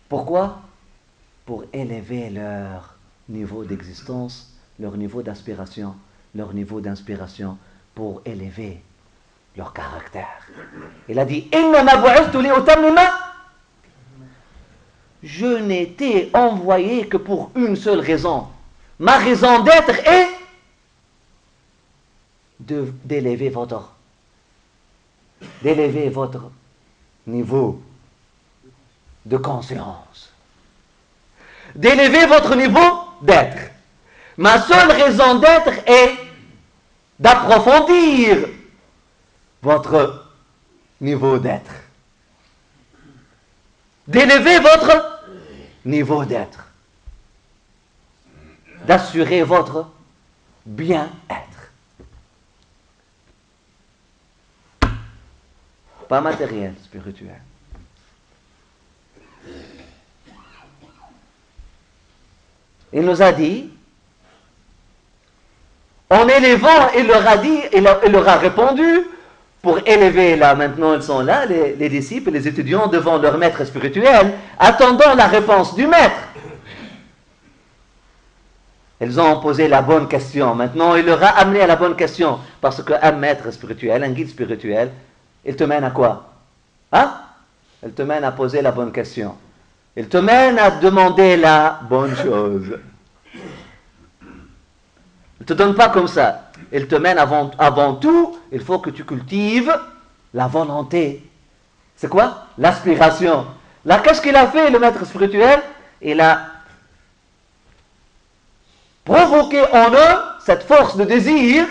Pourquoi? Pour élever leur niveau d'existence, leur niveau d'aspiration, leur niveau d'inspiration, pour élever leur caractère. Il a dit إنما بعثت لأتمم. Je n'ai été envoyé que pour une seule raison. Ma raison d'être est d'élever votre niveau de conscience, d'élever votre niveau d'être. Ma seule raison d'être est d'approfondir votre niveau d'être, d'élever votre niveau d'être, d'assurer votre bien-être. Pas matériel, spirituel. Il nous a dit, en élevant, il leur a dit, il leur a répondu, pour élever là, maintenant ils sont là, les disciples, les étudiants devant leur maître spirituel, attendant la réponse du maître. Ils ont posé la bonne question. Maintenant, il leur a amené à la bonne question. Parce qu'un maître spirituel, un guide spirituel, il te mène à quoi? Hein? Il te mène à poser la bonne question. Il te mène à demander la bonne chose. Il ne te donne pas comme ça. Il te mène avant tout, il faut que tu cultives la volonté. C'est quoi? L'aspiration. Là, qu'est-ce qu'il a fait, le maître spirituel? Il a provoqué en eux cette force de désir.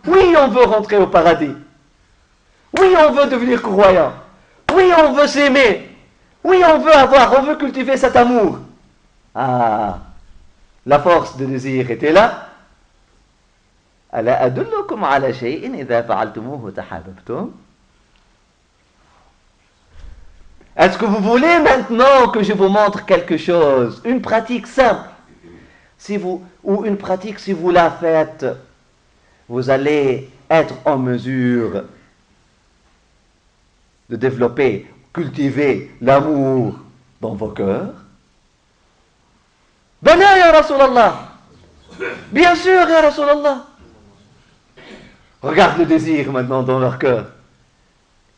Oui, on veut rentrer au paradis. Oui, on veut devenir croyant. Oui, on veut s'aimer. Oui, on veut cultiver cet amour. Ah, la force de désir était là. ألا أدلكم على شيء إذا فعلتموه تحاببتم. Est-ce que vous voulez maintenant que je vous montre quelque chose, une pratique simple, si vous la faites, vous allez être en mesure de développer, cultiver l'amour dans vos cœurs? Bala ya Rasulallah. Bien sûr ya Rasulallah. Regarde le désir maintenant dans leur cœur.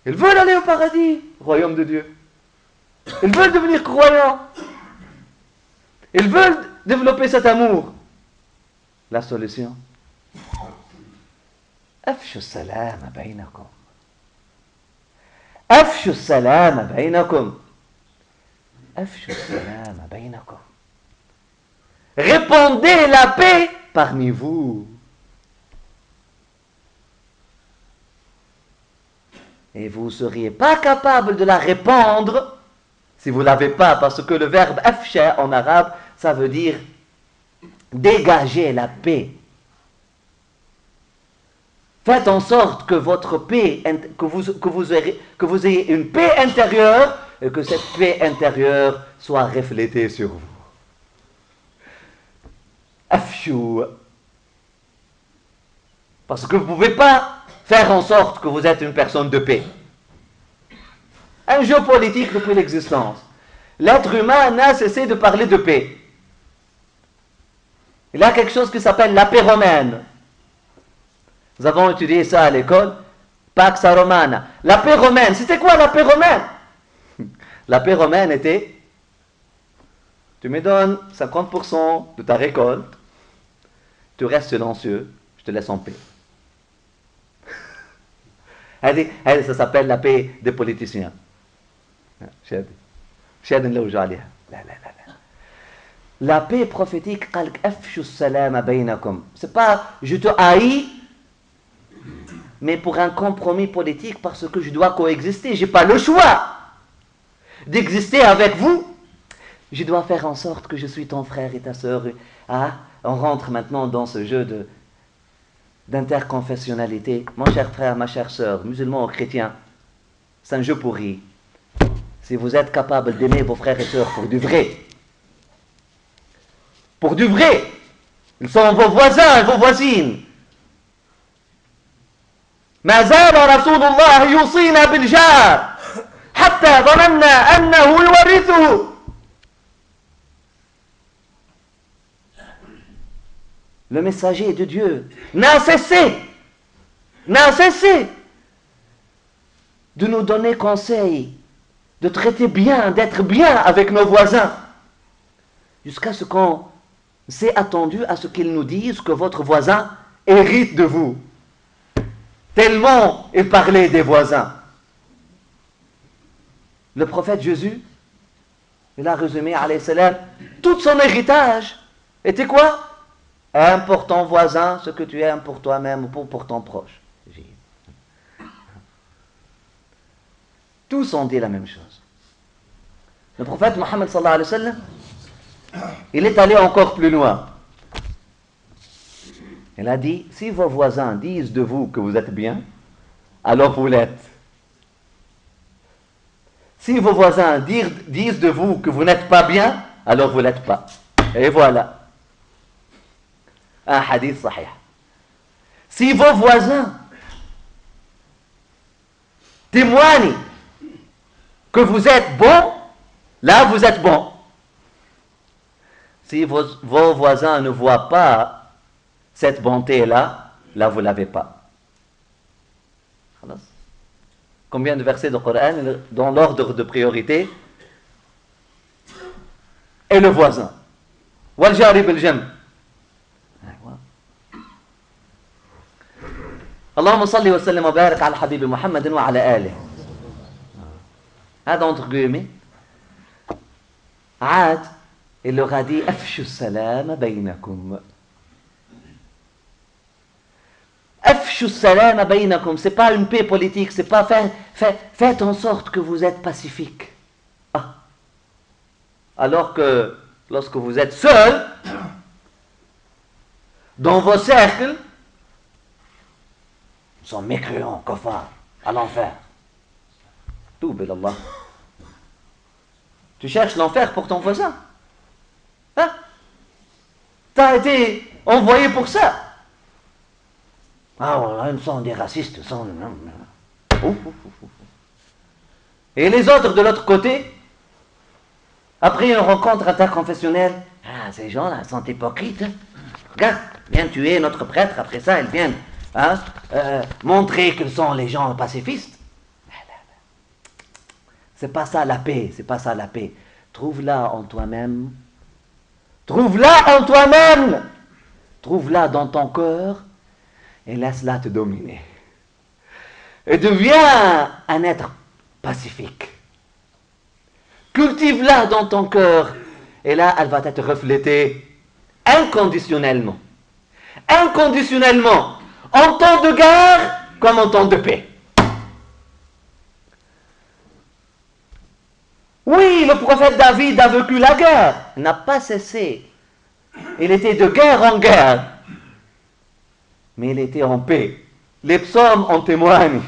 Ils veulent aller au paradis, royaume de Dieu. Ils veulent devenir croyants. Ils veulent développer cet amour. La solution? أفشوا السلام بينكم. أفشوا السلام بينكم. أفشوا السلام بينكم. Répandez la paix parmi vous. Et vous ne seriez pas capable de la répandre si vous ne l'avez pas, parce que le verbe afsha en arabe, ça veut dire dégager la paix. Faites en sorte que votre paix, que vous ayez une paix intérieure et que cette paix intérieure soit reflétée sur vous. Afshou. Parce que vous ne pouvez pas faire en sorte que vous êtes une personne de paix. Un jeu politique depuis l'existence. L'être humain n'a cessé de parler de paix. Il y a quelque chose qui s'appelle la paix romaine. Nous avons étudié ça à l'école. Pax Romana. La paix romaine, c'était quoi la paix romaine? La paix romaine était, tu me donnes 50% de ta récolte, tu restes silencieux, je te laisse en paix. Ça s'appelle la paix des politiciens. La paix prophétique, c'est pas je te haïs, mais pour un compromis politique, parce que je dois coexister. Je n'ai pas le choix d'exister avec vous. Je dois faire en sorte que je suis ton frère et ta sœur. Ah, on rentre maintenant dans ce jeu d'interconfessionnalité. Mon cher frère, ma chère sœur, musulmans ou chrétiens, c'est un jeu pourri. Si vous êtes capable d'aimer vos frères et sœurs pour du vrai, pour du vrai. Ils sont vos voisins et vos voisines. ما زال رسول الله يوصينا بالجار حتى ظننا أنه يورثه. Le messager de Dieu n'a cessé de nous donner conseil, de traiter bien, d'être bien avec nos voisins, jusqu'à ce qu'on s'est attendu à ce qu'ils nous disent que votre voisin hérite de vous. Tellement il parlait des voisins. Le prophète Jésus, il a résumé, alayhi salam, tout son héritage était quoi? Aime pour ton voisin ce que tu aimes pour toi-même ou pour ton proche. Tous ont dit la même chose. Le prophète Mohammed sallallahu alayhi wa sallam, il est allé encore plus loin. Il a dit, si vos voisins disent de vous que vous êtes bien, alors vous l'êtes. Si vos voisins disent de vous que vous n'êtes pas bien, alors vous l'êtes pas. Et voilà. Un hadith sahih. Si vos voisins témoignent que vous êtes bon, là vous êtes bon. Si vos voisins ne voient pas cette bonté-là, là vous ne l'avez pas. Combien de versets de Coran dans l'ordre de priorité? Et le voisin. Wal jari bil jam. اللهم صل وسلم وبارك على حبيب محمد وعلى آله. هذا entre guillemets. عاد il leur a dit أفشوا السلام بينكم. أفشوا السلام بينكم. C'est pas une paix politique, c'est pas faites en sorte que vous êtes pacifique. Ah. Alors que lorsque vous êtes seul dans vos cercles, ils sont mécréants, kafars, à l'enfer. Toub ilallah. Tu cherches l'enfer pour ton voisin. Hein? Tu as été envoyé pour ça. Ah, voilà, ils sont des racistes. Et les autres de l'autre côté, après une rencontre interconfessionnelle, ah, ces gens-là sont hypocrites. Regarde, viennent tuer notre prêtre, après ça, ils viennent montrer qu'ils sont les gens pacifistes. C'est pas ça la paix, c'est pas ça la paix. Trouve-la en toi-même. Trouve-la en toi-même. Trouve-la dans ton cœur et laisse-la te dominer. Et deviens un être pacifique. Cultive-la dans ton cœur et là, elle va être reflétée inconditionnellement. Inconditionnellement. En temps de guerre comme en temps de paix. Oui, le prophète David a vécu la guerre. Il n'a pas cessé. Il était de guerre en guerre. Mais il était en paix. Les psaumes en témoignent.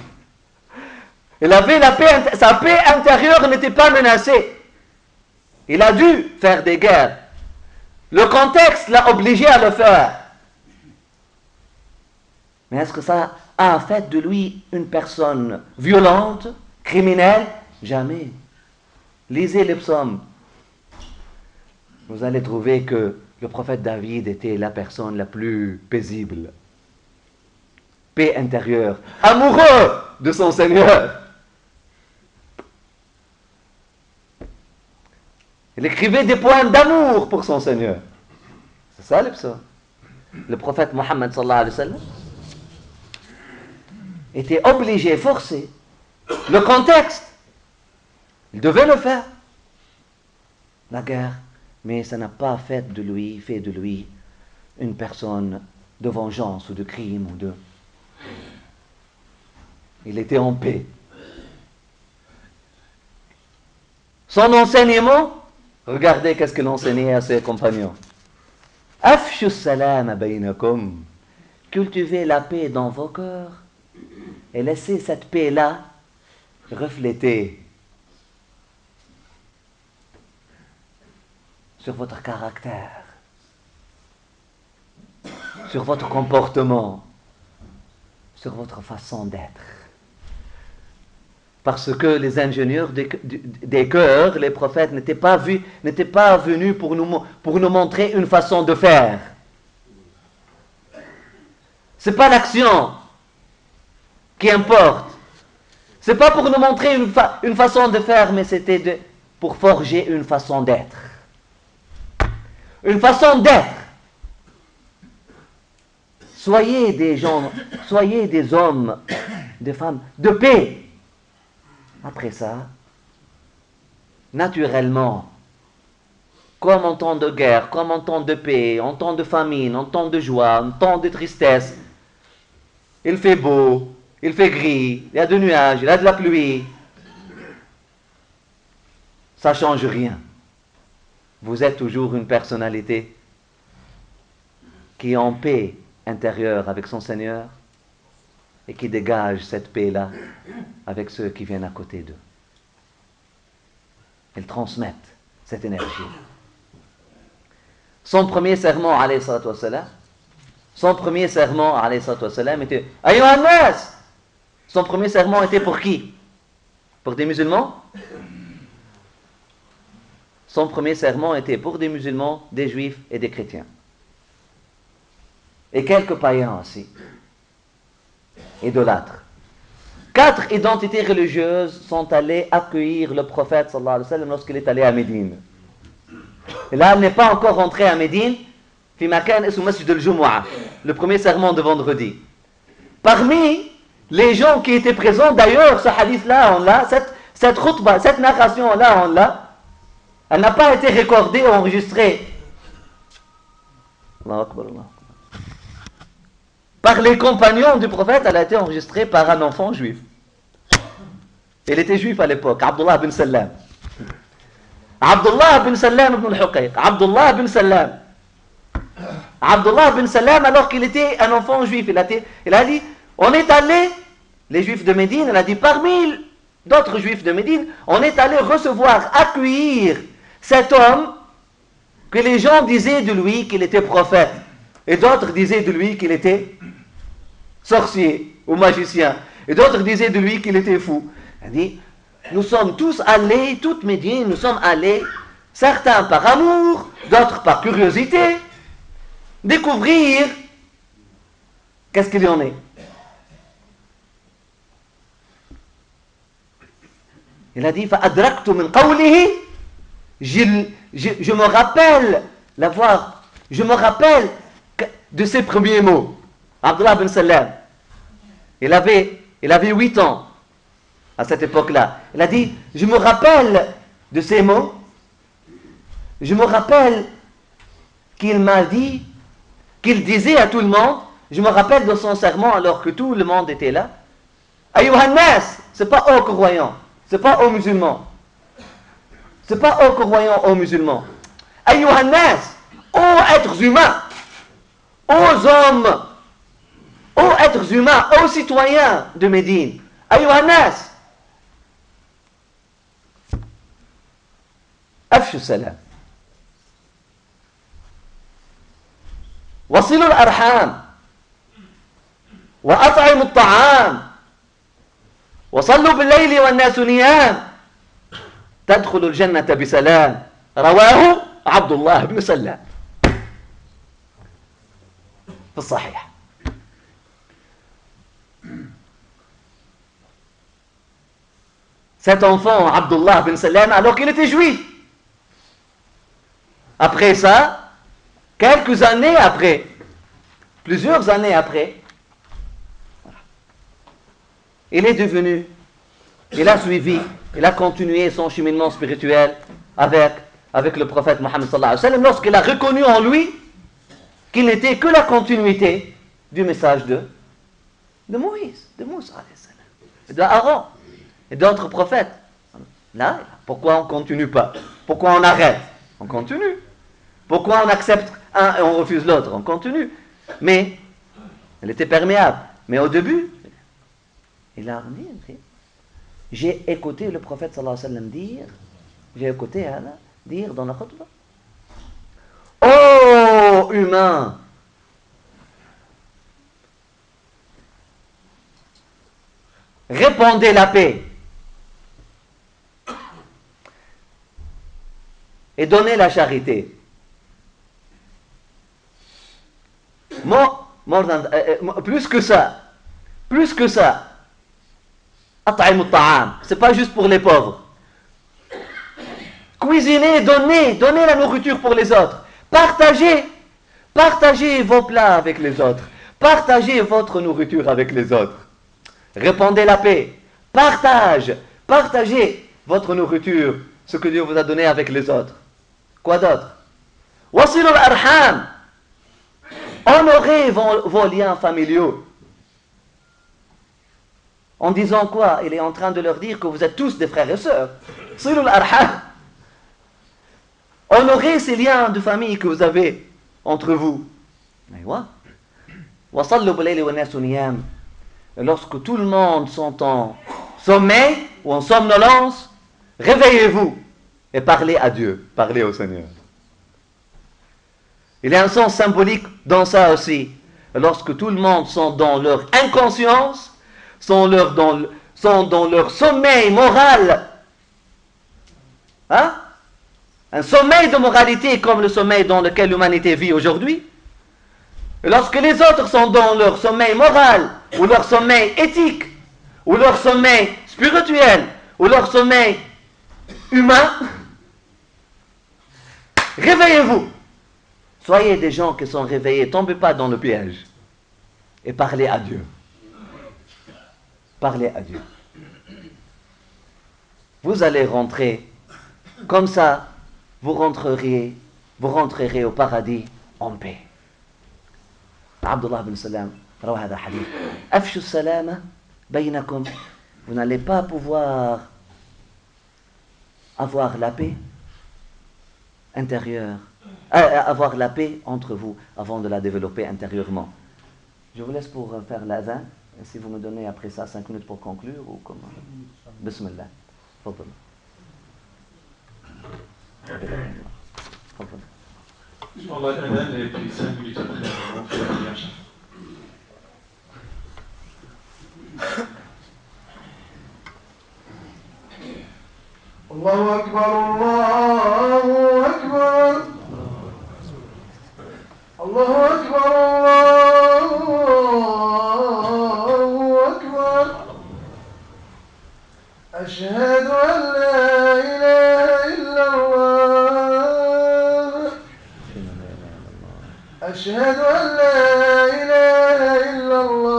Il avait la paix, sa paix intérieure n'était pas menacée. Il a dû faire des guerres. Le contexte l'a obligé à le faire. Mais est-ce que ça a fait de lui une personne violente, criminelle? Jamais. Lisez les psaumes. Vous allez trouver que le prophète David était la personne la plus paisible. Paix intérieure. Amoureux de son Seigneur. Il écrivait des poèmes d'amour pour son Seigneur. C'est ça le psaume. Le prophète Mohammed sallallahu alayhi wa sallam était obligé, forcé. Le contexte. Il devait le faire. La guerre. Mais ça n'a pas fait de lui une personne de vengeance ou de crime ou de... Il était en paix. Son enseignement, regardez qu'est-ce qu'il enseignait à ses compagnons. Afshu salam baynakum. Cultivez la paix dans vos cœurs et laissez cette paix-là refléter sur votre caractère. sur votre comportement, sur votre façon d'être. Parce que les ingénieurs des cœurs, les prophètes, n'étaient pas venus pour nous montrer une façon de faire. Ce n'est pas l'action qui importe. Ce n'est pas pour nous montrer une façon de faire, mais c'était pour forger une façon d'être. Une façon d'être. Soyez des gens, soyez des hommes, des femmes de paix. Après ça, naturellement, comme en temps de guerre, comme en temps de paix, en temps de famine, en temps de joie, en temps de tristesse, il fait beau, il fait gris, il y a de nuages, il y a de la pluie. Ça ne change rien. Vous êtes toujours une personnalité qui est en paix intérieure avec son Seigneur et qui dégage cette paix-là avec ceux qui viennent à côté d'eux. Ils transmettent cette énergie. Son premier serment, alayhi salatu wassalam, était Ayyuhan nas. Son premier serment était pour qui? Pour des musulmans? Son premier serment était pour des musulmans, des juifs et des chrétiens. Et quelques païens aussi. Idolâtres. 4 identités religieuses sont allées accueillir le prophète sallallahu alayhi wa sallam lorsqu'il est allé à Médine. Et là, il n'est pas encore rentré à Médine, fi makan ismu masjid al-Jumu'ah, le premier serment de vendredi. Parmi les gens qui étaient présents, d'ailleurs, ce hadith-là, on l'a, cette khutbah, cette narration-là, on l'a, elle n'a pas été recordée ou enregistrée. Allahu Akbar, Allahu Akbar. Par les compagnons du prophète, elle a été enregistrée par un enfant juif. Il était juif à l'époque, Abdullah bin Salam. Abdullah bin Salam ibn al-Huqayq. Abdullah bin Salam. Abdullah bin Salam, alors qu'il était un enfant juif, il a dit, on est allé, les juifs de Médine, il a dit, parmi d'autres juifs de Médine, on est allé recevoir, accueillir cet homme que les gens disaient de lui qu'il était prophète. Et d'autres disaient de lui qu'il était sorcier ou magicien. Et d'autres disaient de lui qu'il était fou. Il dit, nous sommes tous allés, toute Médine, nous sommes allés, certains par amour, d'autres par curiosité, découvrir qu'est-ce qu'il y en est. Il a dit, فَأَدْرَكْتُ مِنْ قَوْلِهِ je me rappelle je me rappelle de ses premiers mots. Abdullah bin Salam, il avait 8 ans à cette époque-là. Il a dit, je me rappelle de ces mots, je me rappelle qu'il m'a dit, qu'il disait à tout le monde, je me rappelle de son serment alors que tout le monde était là, Ayyuhan nas, c'est pas aux croyants, c'est pas aux musulmans. C'est pas aux croyants, aux musulmans. Ayyuhan nas, aux êtres humains, aux hommes, aux êtres humains, aux citoyens de Médine. Ayyuhan nas, afshu salam. وصلوا الأرحام وأطعموا الطعام وصلوا بالليل والناس نيام تدخل الجنة بسلام رواه عبد الله بن سلام في الصحيح. Cet enfant, Abdullah bin Salam, alors qu'il était juif. Après ça, quelques années après, plusieurs années après, il est devenu, il a suivi, il a continué son cheminement spirituel avec le prophète Mohammed sallallahu alayhi wa sallam lorsqu'il a reconnu en lui qu'il n'était que la continuité du message de Moïse, de Moussa alayhi salam, et de Aaron et d'autres prophètes. Là, pourquoi on ne continue pas? Pourquoi on arrête? On continue. Pourquoi on accepte un et on refuse l'autre? On continue. Mais elle était perméable. Mais au début, il a dit, j'ai écouté le prophète sallallahu alayhi wa sallam dire, j'ai écouté Allah dire dans la khutbah, oh humain, répandez la paix et donnez la charité. Plus que ça, at'imut ta'am, c'est pas juste pour les pauvres. Cuisinez, donnez la nourriture pour les autres. Partagez vos plats avec les autres. Partagez votre nourriture avec les autres. Répandez la paix. Partagez votre nourriture, ce que Dieu vous a donné avec les autres. Quoi d'autre? Wasilul arham. Honorez vos liens familiaux. En disant quoi? Il est en train de leur dire que vous êtes tous des frères et sœurs. Silul arham. Honorez ces liens de famille que vous avez entre vous. Lorsque tout le monde sont en sommeil ou en somnolence, réveillez-vous et parlez à Dieu, parlez au Seigneur. Il y a un sens symbolique dans ça aussi. Lorsque tout le monde sont dans leur inconscience, sont dans leur sommeil moral, hein? Un sommeil de moralité comme le sommeil dans lequel l'humanité vit aujourd'hui. Et lorsque les autres sont dans leur sommeil moral, ou leur sommeil éthique, ou leur sommeil spirituel, ou leur sommeil humain, réveillez-vous. Soyez des gens qui sont réveillés, tombez pas dans le piège. Et parlez à Dieu. Parlez à Dieu. Vous allez rentrer comme ça. Vous rentrerez au paradis en paix. Abdullah ibn Salam, روى هذا حديث. أفشوا السلام بينكم. Vous n'allez pas pouvoir avoir la paix intérieure, avoir la paix entre vous avant de la développer intérieurement. Je vous laisse pour faire l'azan. Et si vous me donnez après ça 5 minutes pour conclure ou comment? Bismillah. Fadal. Inch'Allah, l'adhan et puis 5 minutes après, on fait la prière. الله أكبر الله أكبر الله أكبر الله أكبر أشهد أن لا إله إلا الله أشهد أن لا إله إلا الله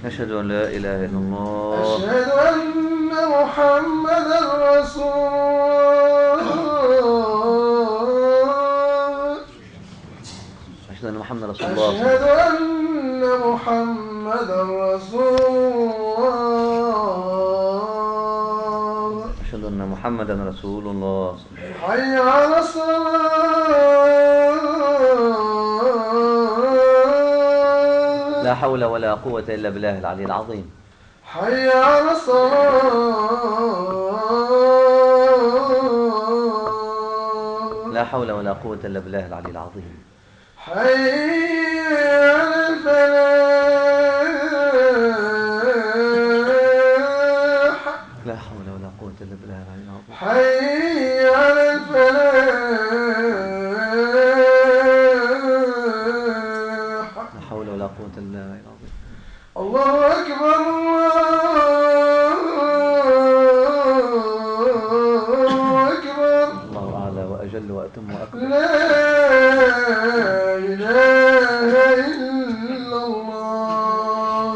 أشهد أن لا إله إلا الله أشهد أن محمدا رسول الله أشهد أن محمد رسول الله أشهد أن محمدا رسول الله أشهد أن محمدا رسول الله حي على الصلاة لا حول ولا قوة إلا بالله العلي العظيم حي على الصلاة لا حول ولا قوة إلا بالله العلي العظيم حي على الفلاح لا حول ولا قوة إلا بالله العلي العظيم حي على الفلاح لا حول ولا قوة إلا بالله العلي العظيم الله أكبر الله أكبر الله أعلى وأجل وأتم وأكبر لا إله إلا الله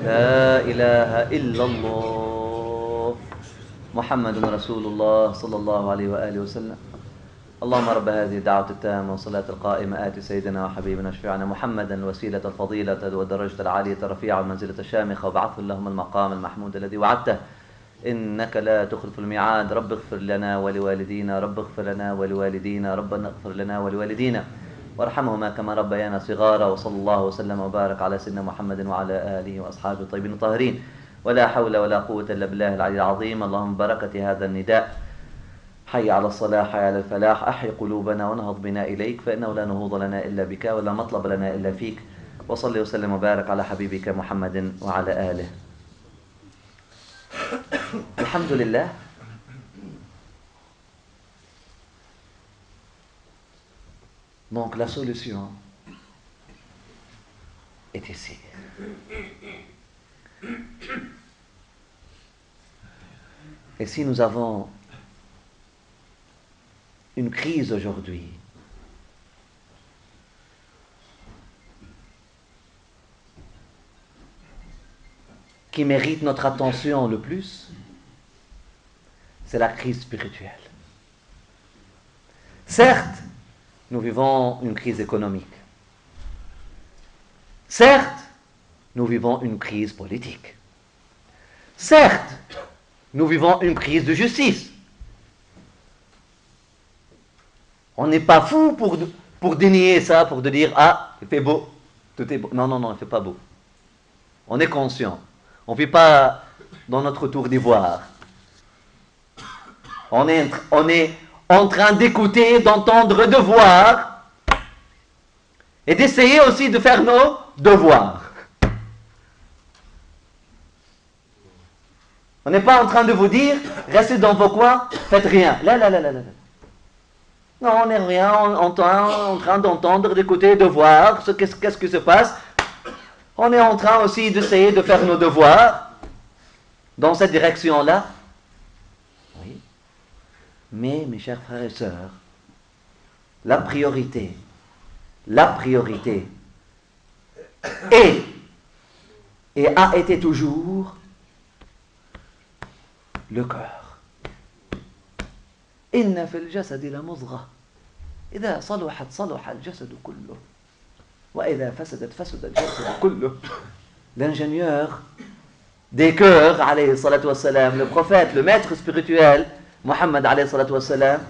لا إله إلا الله محمد رسول الله صلى الله عليه وآله وسلم اللهم رب هذه الدعوة التامة والصلاة القائمة آت سيدنا وحبيبنا شفيعنا محمدا الوسيلة الفضيلة والدرجة العالية الرفيعة والمنزلة الشامخة وبعثه اللهم المقام المحمود الذي وعدته إنك لا تخلف الميعاد رب اغفر لنا ولوالدينا رب اغفر لنا ولوالدينا ربنا اغفر لنا ولوالدينا وارحمهما كما ربيانا صغارا وصلى الله وسلم وبارك على سيدنا محمد وعلى آله وأصحابه الطيبين الطاهرين ولا حول ولا قوة إلا بالله العلي العظيم اللهم بركة هذا النداء حي على الصلاة حي على الفلاح أحي قلوبنا ونهض بنا إليك فإنه لا نهوض لنا إلا بك ولا مطلب لنا إلا فيك وصلي وسلم وبارك على حبيبك محمد وعلى آله. Alhamdulillah. Donc la solution est ici. Et si nous avons une crise aujourd'hui, qui mérite notre attention le plus, c'est la crise spirituelle. Certes, nous vivons une crise économique. Certes, nous vivons une crise politique. Certes, nous vivons une crise de justice. On n'est pas fou pour dénier ça, pour dire « Ah, il fait beau, tout est beau ». Non, non, non, il ne fait pas beau. On est conscient. On ne vit pas dans notre tour d'ivoire. On est en train d'écouter, d'entendre, de voir et d'essayer aussi de faire nos devoirs. On n'est pas en train de vous dire, restez dans vos coins, faites rien. Là. Non, on n'est rien en train d'entendre, d'écouter, de voir qu'est-ce qui se passe. On est en train aussi d'essayer de faire nos devoirs dans cette direction-là. Oui. Mais, mes chers frères et sœurs, la priorité est et a été toujours le cœur. إن في الجسد لمضغة إذا صلحت صلح الجسد كله وإذا فسدت فسد الجسد كله. L'ingénieur des cœurs, alayhi salatu wassalam, le prophète, le maître spirituel, Mohammed alayhi salatu wassalam,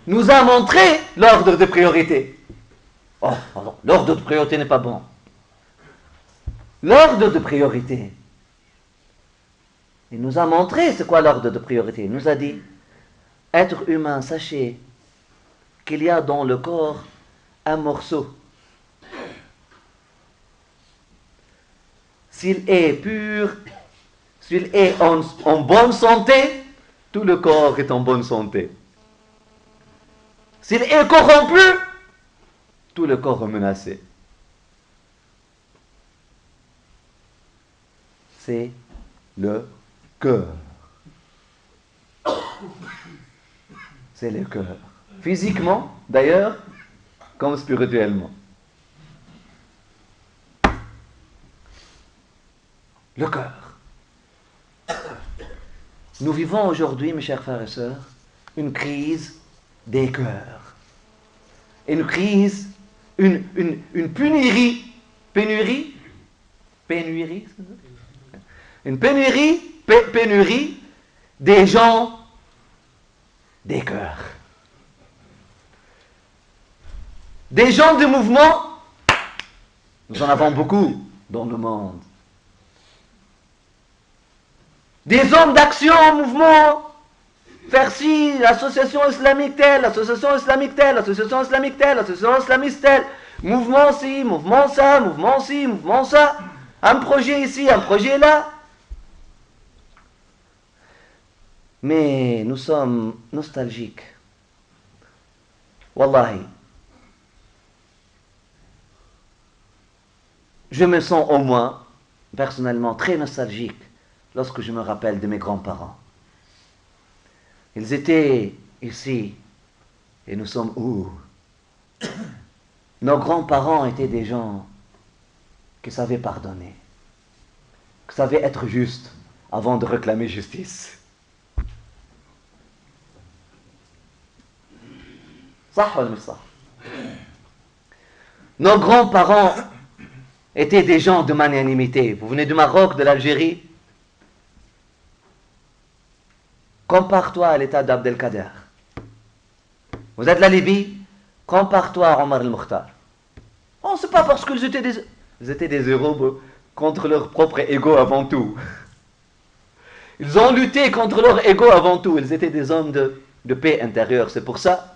nous a montré l'ordre de priorité. Oh, pardon, l'ordre de priorité n'est pas bon. L'ordre de priorité. Il nous a montré c'est quoi l'ordre de priorité. Il nous a dit, être humain, sachez qu'il y a dans le corps un morceau. S'il est pur, s'il est en bonne santé, tout le corps est en bonne santé. S'il est corrompu, tout le corps est menacé. C'est le cœur. C'est le cœur. Physiquement, d'ailleurs, comme spirituellement. Le cœur. Nous vivons aujourd'hui, mes chers frères et sœurs, une crise des cœurs. Une crise, une pénurie. Une pénurie des gens des cœurs. Des gens de mouvement, nous en avons beaucoup dans le monde. Des hommes d'action en mouvement, faire ci, l'association islamique telle, l'association islamique telle, l'association islamique telle, l'association islamiste telle, mouvement ci, mouvement ça, mouvement ci, mouvement ça, un projet ici, un projet là. Mais nous sommes nostalgiques. Wallahi. Je me sens au moins, personnellement, très nostalgique lorsque je me rappelle de mes grands-parents. Ils étaient ici et nous sommes où? Nos grands-parents étaient des gens qui savaient pardonner, qui savaient être justes avant de réclamer justice. Nos grands-parents étaient des gens de magnanimité. Vous venez du Maroc, de l'Algérie. Compare-toi à l'état d'Abdelkader. Vous êtes de la Libye, compare-toi à Omar el-Mukhtar. Oh, c'est pas parce qu'ils étaient des héros contre leur propre ego avant tout. Ils ont lutté contre leur ego avant tout. Ils étaient des hommes de paix intérieure. C'est pour ça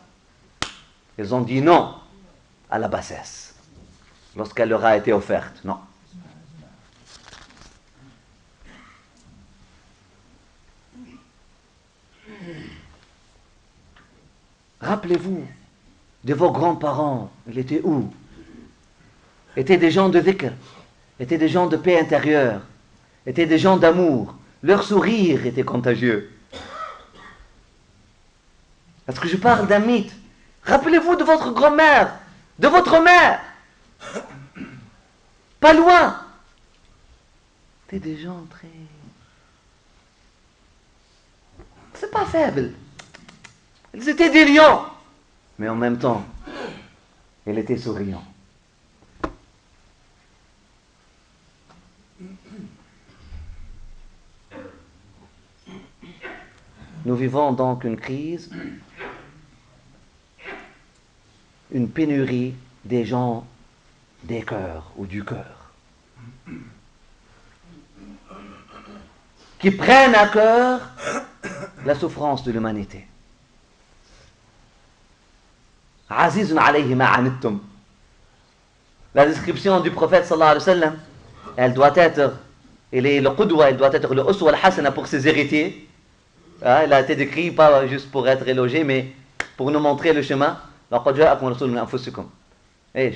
ils ont dit non à la bassesse lorsqu'elle leur a été offerte. Non. Rappelez-vous de vos grands-parents. Ils étaient où? Étaient des gens de dhikr, étaient des gens de paix intérieure, étaient des gens d'amour. Leur sourire était contagieux. Parce que je parle d'un mythe. Rappelez-vous de votre grand-mère, de votre mère. Pas loin. C'était des gens très... C'est pas faible. Ils étaient des lions. Mais en même temps, ils étaient souriants. Nous vivons donc une crise, une pénurie des gens des cœurs ou du cœur, qui prennent à cœur la souffrance de l'humanité. Azizun alayhi ma anittum. La description du prophète sallallahu alayhi wa sallam, elle doit être, il est le qudwa, il doit être le uswa al-hasana pour ses héritiers. Il a été décrit pas juste pour être élogé, mais pour nous montrer le chemin. لقد جاءكم رسول من أنفسكم إيش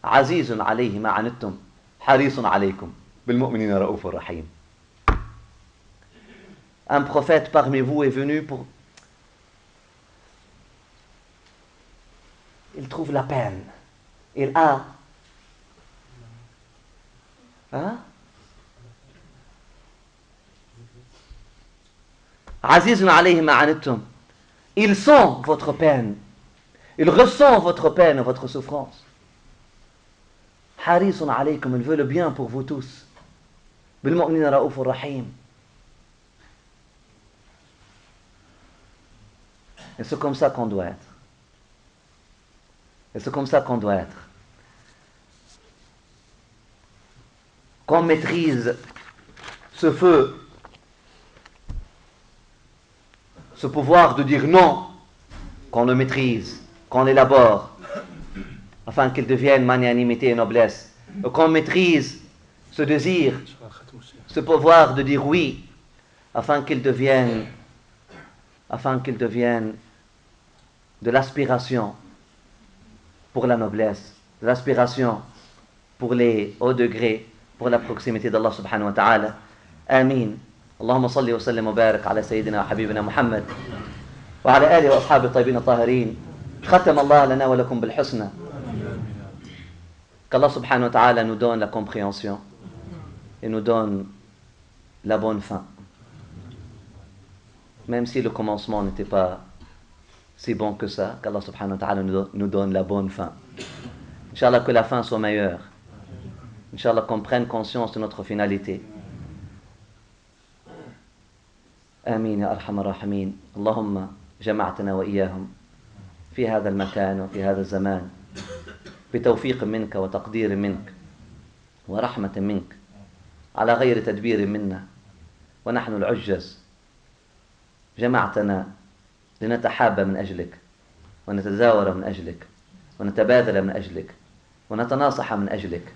عزيز عليه ما عنتم حريص عليكم بالمؤمنين رؤوف رحيم. Un prophète parmi vous est venu pour... Il trouve la peine. Il a... Azizun alayhi ma anittum. Il sent votre peine. Il ressent votre peine et votre souffrance. Harisun alaykum, il veut le bien pour vous tous. Bil mu'minina ra'ufur rahim. Et c'est comme ça qu'on doit être. Et c'est comme ça qu'on doit être. Qu'on maîtrise ce feu, ce pouvoir de dire non, qu'on le maîtrise, qu'on l'élabore, afin qu'il devienne magnanimité et noblesse. Et qu'on maîtrise ce désir, ce pouvoir de dire oui, afin qu'il devienne de l'aspiration pour la noblesse, de l'aspiration pour les hauts degrés, pour la proximité d'Allah subhanahu wa ta'ala. Amin. اللهم صل وسلم وبارك على سيدنا وحبيبنا محمد وعلى آله وأصحابه الطيبين الطاهرين. ختم الله لنا ولكم بالحسنى. Qu'Allah subhanahu wa ta'ala nous donne la compréhension et nous donne la bonne fin. Même si le commencement n'était pas si bon que ça, qu'Allah subhanahu wa ta'ala nous donne la bonne fin. Inch'Allah, que la fin soit meilleure. Inch'Allah, qu'on prenne conscience de notre finalité. آمين يا أرحم الراحمين. اللهم جمعتنا وإياهم في هذا المكان وفي هذا الزمان بتوفيق منك وتقدير منك ورحمة منك على غير تدبير منا، ونحن العجز جمعتنا لنتحاب من أجلك ونتزاور من أجلك ونتبادل من أجلك ونتناصح من أجلك.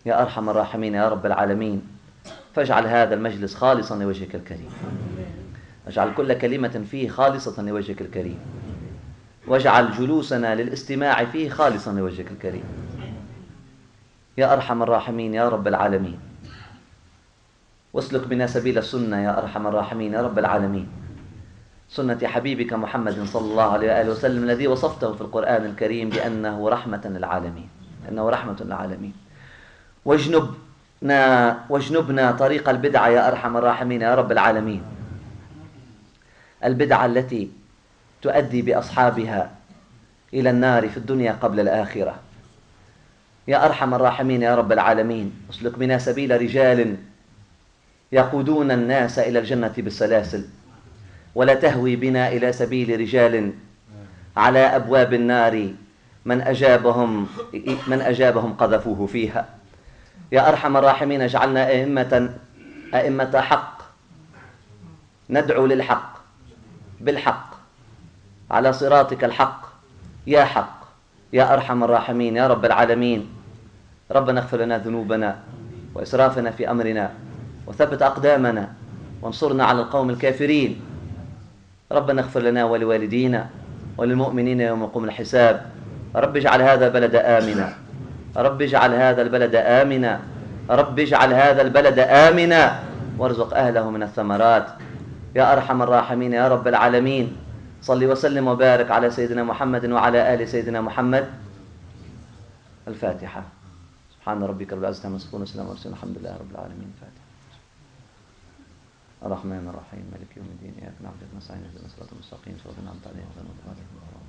يا أرحم الراحمين يا رب العالمين، فاجعل هذا المجلس خالصا لوجهك الكريم، اجعل كل كلمة فيه خالصة لوجهك الكريم، واجعل جلوسنا للاستماع فيه خالصا لوجهك الكريم. يا أرحم الراحمين يا رب العالمين، واسلك بنا سبيل السنة يا أرحم الراحمين يا رب العالمين، سنة حبيبك محمد صلى الله عليه وآله وسلم الذي وصفته في القرآن الكريم بأنه رحمة للعالمين، أنه رحمة للعالمين. واجنبنا طريق البدعة يا أرحم الراحمين يا رب العالمين، البدعة التي تؤدي بأصحابها إلى النار في الدنيا قبل الآخرة. يا أرحم الراحمين يا رب العالمين، اسلك بنا سبيل رجال يقودون الناس إلى الجنة بالسلاسل، ولا تهوي بنا إلى سبيل رجال على أبواب النار من أجابهم قذفوه فيها. يا أرحم الراحمين، اجعلنا أئمة حق ندعو للحق بالحق على صراطك الحق يا حق يا أرحم الراحمين يا رب العالمين. ربنا اغفر لنا ذنوبنا وإسرافنا في أمرنا وثبت أقدامنا وانصرنا على القوم الكافرين. ربنا اغفر لنا ولوالدينا وللمؤمنين يوم يقوم الحساب. رب اجعل هذا البلد آمنا، رب اجعل هذا البلد آمنا، رب اجعل هذا البلد آمنا وارزق أهله من الثمرات يا أرحم الراحمين يا رب العالمين. صل وسلم وبارك على سيدنا محمد وعلى آل سيدنا محمد. الفاتحة. سبحان ربك رب العزة عما يصفون وسلام على المرسلين الحمد لله رب العالمين. الفاتحة. الرحمن الرحيم مالك يوم الدين إياك نعبد ونستعين اهدنا الصراط المستقيم صراط الذين أنعمت عليهم غير المغضوب عليهم ولا الضالين.